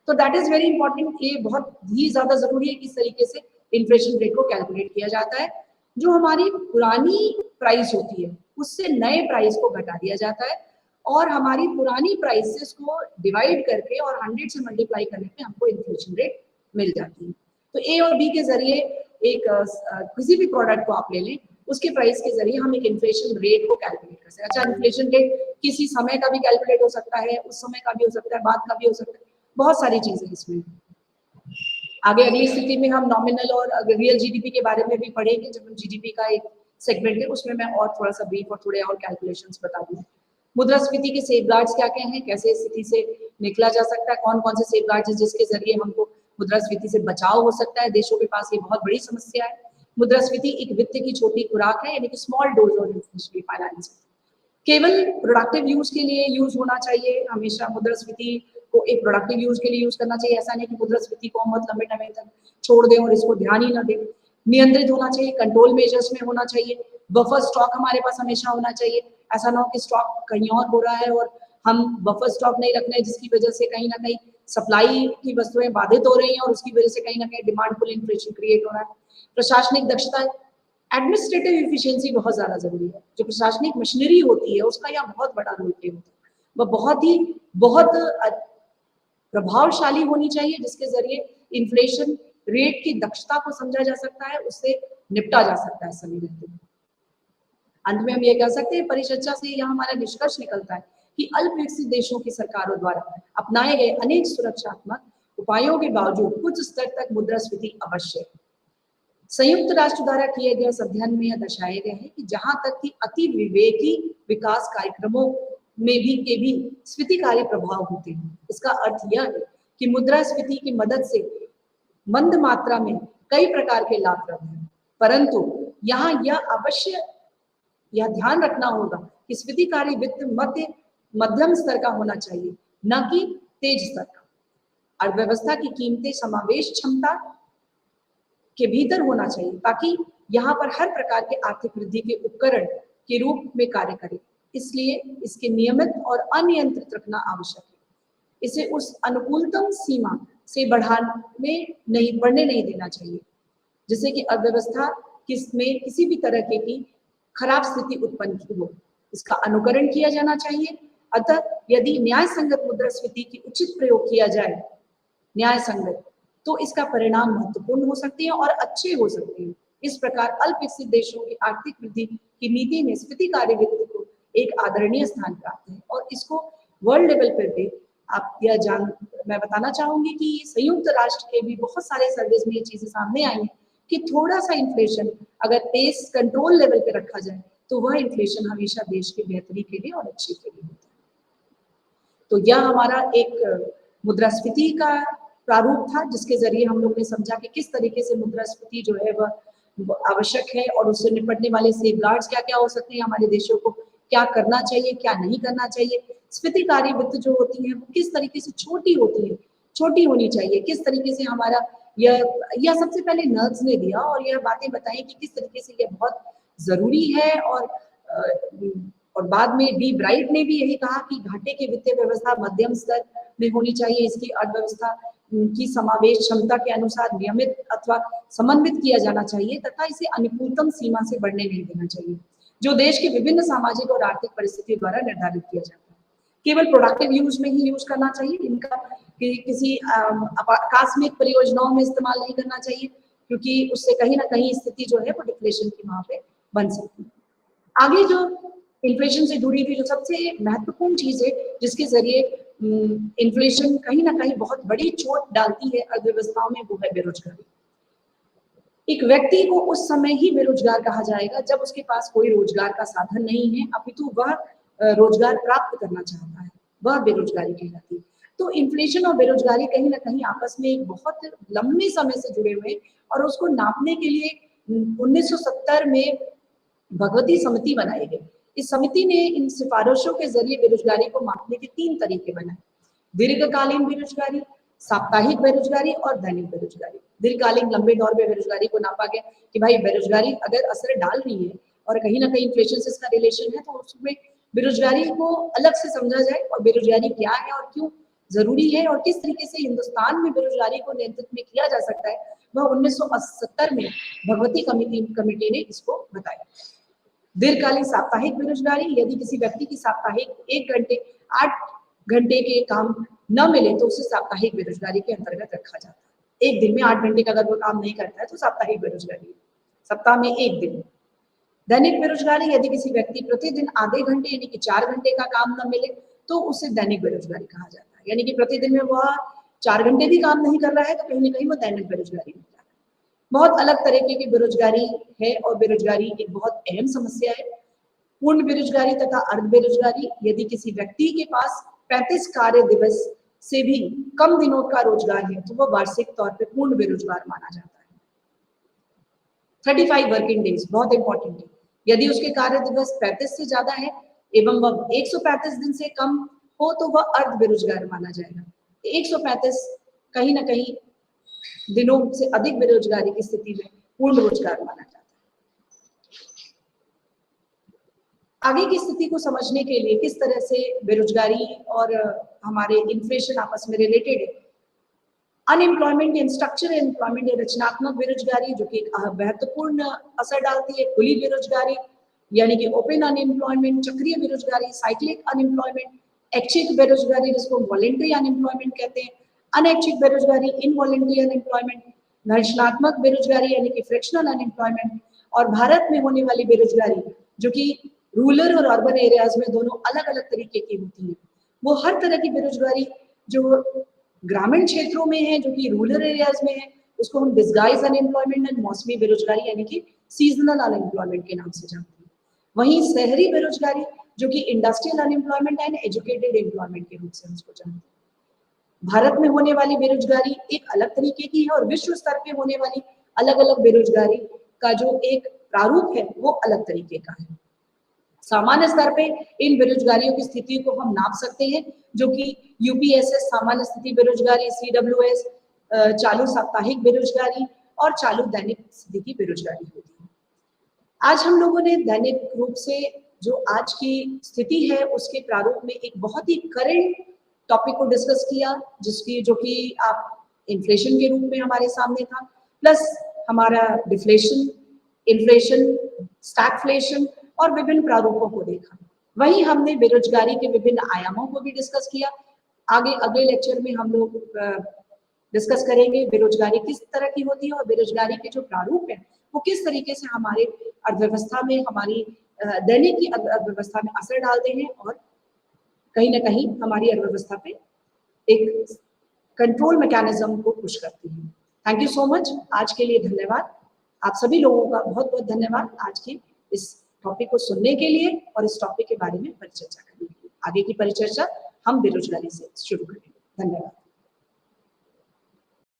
तो that is very important, ये बहुत ही ज्यादा जरूरी है किस तरीके से inflation rate को कैलकुलेट किया जाता है। जो हमारी पुरानी प्राइस होती है उससे नए प्राइस को घटा दिया जाता है और हमारी पुरानी प्राइसेस को डिवाइड करके और 100 से मल्टीप्लाई करने पे हमको इन्फ्लेशन रेट मिल जाती है। तो ए और बी के जरिए एक किसी भी प्रोडक्ट को आप ले लें, उसके प्राइस के जरिए हम एक इन्फ्लेशन रेट को कैलकुलेट कर सकते हैं। अच्छा, इन्फ्लेशन रेट किसी समय का भी कैलकुलेट हो सकता है, उस समय का भी हो सकता है, बाद का भी हो सकता है, बहुत सारी चीजें इसमें। आगे अगली स्थिति में हम नॉमिनल और रियल जीडीपी के बारे में भी पढ़ेंगे, जब हम जीडीपी का एक सेगमेंट है उसमें मैं और थोड़ा सा ब्रीफ और थोड़े और कैलकुलेशंस बता दूंगी। मुद्रास्फीति के सेफगार्ड्स क्या क्या हैं, कैसे स्थिति से निकला जा सकता है, कौन कौन से सेफगार्ड्स हैं जिसके जरिए हमको मुद्रास्फीति से बचाव हो सकता है। देशों के पास ये बहुत बड़ी समस्या है। मुद्रास्फीति एक वित्त की छोटी खुराक है, यानी कि small dose of inflationary finance. केवल प्रोडक्टिव यूज के लिए यूज होना चाहिए, हमेशा मुद्रास्फीति को एक प्रोडक्टिव यूज के लिए यूज करना चाहिए। ऐसा नहीं कि मुद्रास्फीति को हम बहुत लंबे टाइम तक छोड़ दें और इसको ध्यान ही ना दें। नियंत्रित होना चाहिए, कंट्रोल मेजर्स में होना चाहिए। बफर स्टॉक हमारे पास हमेशा होना चाहिए, ऐसा ना हो कि स्टॉक कहीं और हो रहा है और हम बफर स्टॉक नहीं रख रहे हैं, जिसकी वजह से कहीं ना कहीं सप्लाई की वस्तुएं बाधित हो रही हैं और उसकी वजह से कहीं ना कहीं डिमांड पुल इन्फ्लेशन क्रिएट हो रहा है। प्रशासनिक दक्षता, एडमिनिस्ट्रेटिव इफिशियंसी बहुत ज्यादा जरूरी है। जो प्रशासनिक मशीनरी होती है उसका यहाँ बहुत बड़ा रोल प्ले होता है, वह बहुत प्रभावशाली होनी चाहिए, जिसके जरिए इन्फ्लेशन रेट की दक्षता को समझा जा सकता है, उससे निपटा जा सकता है समय रहते हुए। अंत में हम ये कह सकते हैं, परिचर्चा से यह हमारा निष्कर्ष निकलता है कि अल्प विकसित देशों की सरकारों द्वारा अपनाए गए अनेक सुरक्षात्मक उपायों के बावजूद कुछ स्तर तक मुद्रास्फीति अवश्य है। संयुक्त राष्ट्र द्वारा किए गए अध्ययन में यह दर्शाया गया है कि जहां तक कि अति विवेकी विकास कार्यक्रमों में भी स्फीतिकारी प्रभाव होते हैं। इसका अर्थ यह है कि मुद्रास्फीति की मदद से मंद मात्रा में कई प्रकार के लाभ प्राप्त हैं, परंतु यहाँ यह ध्यान रखना होगा कि स्फीतिकारी वित्त मध्यम स्तर का होना चाहिए, न कि तेज स्तर का। अर्थव्यवस्था की कीमतें समावेश क्षमता के भीतर होना चाहिए ताकि यहाँ पर हर प्रकार के आर्थिक वृद्धि के उपकरण के रूप में कार्य करे। इसलिए इसके नियमित और अनियंत्रित रखना आवश्यक है। इसे उस अनुकूलतम सीमा से बढ़ने नहीं देना चाहिए जिससे कि अर्थव्यवस्था में किसी भी तरह की खराब स्थिति उत्पन्न हो। इसका अनुकरण किया जाना चाहिए। अतः यदि न्याय संगत मुद्रास्फीति की उचित प्रयोग किया जाए, न्याय संगत, तो इसका परिणाम महत्वपूर्ण हो सकते हैं और अच्छे हो सकते हैं। इस प्रकार अल्प विकसित देशों की आर्थिक वृद्धि की नीति में स्फीतिकारी वित्त को एक आदरणीय स्थान प्राप्त है और इसको वर्ल्ड लेवल पर भी मैं बताना चाहूंगी कि संयुक्त राष्ट्र के भी बहुत सारे सर्वेस में ये चीजें सामने आई हैं कि थोड़ा सा इन्फ्लेशन अगर पेस कंट्रोल लेवल पे रखा जाए तो वह इन्फ्लेशन हमेशा देश की बेहतरी के लिए और अच्छी के लिए होता है। तो यह हमारा एक मुद्रास्फीति का प्रारूप था, जिसके जरिए हम लोग ने समझा कि किस तरीके से मुद्रास्फीति जो है वह आवश्यक है और उससे निपटने वाले सेफगार्ड्स क्या क्या हो सकते हैं, हमारे देशों को क्या करना चाहिए, क्या नहीं करना चाहिए। स्फीतिकारी वित्त जो होती है वो किस तरीके से छोटी होती है, छोटी होनी चाहिए, किस तरीके से हमारा यह सबसे पहले नर्स ने दिया और यह बातें बताई कि किस तरीके से यह बहुत जरूरी है। और बाद में डी ब्राइट ने भी यही कहा कि घाटे की वित्तीय व्यवस्था मध्यम स्तर में होनी चाहिए, इसकी अर्थव्यवस्था की समावेश क्षमता के अनुसार नियमित अथवा समन्वित किया जाना चाहिए तथा इसे अनुकूलतम सीमा से बढ़ने नहीं देना चाहिए, जो देश की विभिन्न सामाजिक और आर्थिक परिस्थितियों द्वारा निर्धारित किया जाता है। केवल प्रोडक्टिव यूज में ही यूज करना चाहिए, इनका किसी आकस्मिक परियोजनाओं में इस्तेमाल नहीं करना चाहिए, क्योंकि उससे कहीं ना कहीं स्थिति जो है वो डिफ्लेशन की वहां पे बन सकती है। आगे जो इन्फ्लेशन से जुड़ी हुई जो सबसे महत्वपूर्ण चीज है जिसके जरिए इन्फ्लेशन कहीं ना कहीं बहुत बड़ी चोट डालती है अर्थव्यवस्थाओं में, वो है बेरोजगारी। एक व्यक्ति को उस समय ही बेरोजगार कहा जाएगा जब उसके पास कोई रोजगार का साधन नहीं है, अपितु वह रोजगार प्राप्त करना चाहता है, वह बेरोजगारी कहलाती है। तो इन्फ्लेशन और बेरोजगारी कहीं ना कहीं आपस में एक बहुत लंबे समय से जुड़े हुए और उसको नापने के लिए 1970 में भगवती समिति बनाई गई। इस समिति ने इन सिफारिशों के जरिए बेरोजगारी को मापने के 3 तरीके बनाए: दीर्घकालीन बेरोजगारी, साप्ताहिक बेरोजगारी और दैनिक बेरोजगारी। दीर्घकालीन लंबे दौर में बेरोजगारी को नापा गया कि भाई बेरोजगारी अगर असर डाल रही है और कहीं ना कहीं इन्फ्लेशन से इसका रिलेशन है, तो उसमें बेरोजगारी को अलग से समझा जाए और बेरोजगारी क्या है और क्यों जरूरी है और किस तरीके से हिंदुस्तान में बेरोजगारी को नियंत्रित में किया जा सकता है, वह 1970 में भगवती कमेटी ने इसको बताया। दीर्घकालीन साप्ताहिक बेरोजगारी, यदि किसी व्यक्ति की साप्ताहिक 1 घंटे 8 घंटे के काम न मिले तो उसे साप्ताहिक बेरोजगारी के अंतर्गत रखा जाता है। 1 दिन में 8 घंटे का अगर वो काम नहीं करता है तो साप्ताहिक बेरोजगारी है, सप्ताह में 1 दिन। दैनिक बेरोजगारी, यदि किसी व्यक्ति प्रतिदिन आधे घंटे यानी कि 4 घंटे का काम न मिले तो उसे दैनिक बेरोजगारी कहा जाता है, यानी कि प्रतिदिन में वह 4 घंटे भी काम नहीं कर रहा है तो कहीं ना कहीं वो दैनिक बेरोजगारी में है। बहुत अलग तरीके की बेरोजगारी है और बेरोजगारी एक बहुत अहम समस्या है। पूर्ण बेरोजगारी तथा अर्ध बेरोजगारी, यदि किसी व्यक्ति के पास 35 कार्य दिवस से भी कम दिनों का रोजगार है तो वह वार्षिक तौर पर पूर्ण बेरोजगार माना जाता है। 35 वर्किंग डेज बहुत इंपॉर्टेंट है। यदि उसके कार्य दिवस 35 से ज्यादा है एवं वह 135 दिन से कम हो तो वह अर्ध बेरोजगार माना जाएगा। 135 कहीं ना कहीं दिनों से अधिक बेरोजगारी की स्थिति में पूर्ण रोजगार माना जाता है। आगे की स्थिति को समझने के लिए किस तरह से बेरोजगारी और हमारे इन्फ्लेशन आपस में रिलेटेड है। अनएम्प्लॉयमेंट एंड स्ट्रक्चरल एम्प्लॉयमेंट या रचनात्मक बेरोजगारी जो कि एक महत्वपूर्ण असर डालती है। खुली बेरोजगारी यानी कि ओपन अनएम्प्लॉयमेंट, चक्रीय बेरोजगारी, साइक्लिक अनएम्प्लॉयमेंट, ऐच्छिक बेरोजगारी जिसको वॉलंटरी अनएम्प्लॉयमेंट कहते हैं, अनैच्छिक बेरोजगारी इनवॉलंटरी अनएम्प्लॉयमेंट, रचनात्मक बेरोजगारी यानी कि फ्रिक्शनल अनएम्प्लॉयमेंट, और भारत में होने वाली बेरोजगारी जो कि रूरल और अर्बन एरियाज में दोनों अलग अलग तरीके की होती है। वो हर तरह की बेरोजगारी जो ग्रामीण क्षेत्रों में है, जो कि रूरल एरियाज में है, उसको हम डिस्गाइज अनएम्प्लॉयमेंट एंड मौसमी बेरोजगारी यानी कि सीजनल अनएम्प्लॉयमेंट के नाम से जानते हैं। वहीं शहरी बेरोजगारी जो कि industrial unemployment and educated employment के रूप से उसको जानते हैं। भारत में होने वाली बेरोजगारी एक अलग तरीके की है और विश्व स्तर पे होने वाली अलग अलग बेरोजगारी का जो एक प्रारूप है वो अलग तरीके का है। सामान्य स्तर पे इन बेरोजगारियों की स्थिति को हम नाप सकते हैं, जो कि यूपीएसएस सामान्य स्थिति बेरोजगारी, सीडब्ल्यूएस चालू साप्ताहिक बेरोजगारी और चालू दैनिक स्थिति बेरोजगारी होती है। आज हम लोगों ने दैनिक रूप से जो आज की स्थिति है उसके प्रारूप में एक बहुत ही करंट टॉपिक को डिस्कस किया, जो कि आप इन्फ्लेशन के रूप में हमारे सामने था, प्लस हमारा डिफ्लेशन, इन्फ्लेशन, स्टैगफ्लेशन और विभिन्न प्रारूपों को देखा। वहीं हमने बेरोजगारी के विभिन्न आयामों को भी डिस्कस किया। आगे अगले लेक्चर में हम लोग डिस्कस करेंगे बेरोजगारी किस तरह की होती है और बेरोजगारी के जो प्रारूप है वो किस तरीके से हमारे अर्थव्यवस्था में, हमारी दैनिक की अर्थव्यवस्था में असर डालते हैं और कहीं ना कहीं हमारी अर्थव्यवस्था पे एक कंट्रोल मैकेनिज्म को पुश करती है। Thank you so much. आज के लिए धन्यवाद। आप सभी लोगों का बहुत बहुत धन्यवाद आज की इस टॉपिक को सुनने के लिए और इस टॉपिक के बारे में परिचर्चा करने के लिए। आगे की परिचर्चा हम बेरोजगारी से शुरू करेंगे। धन्यवाद।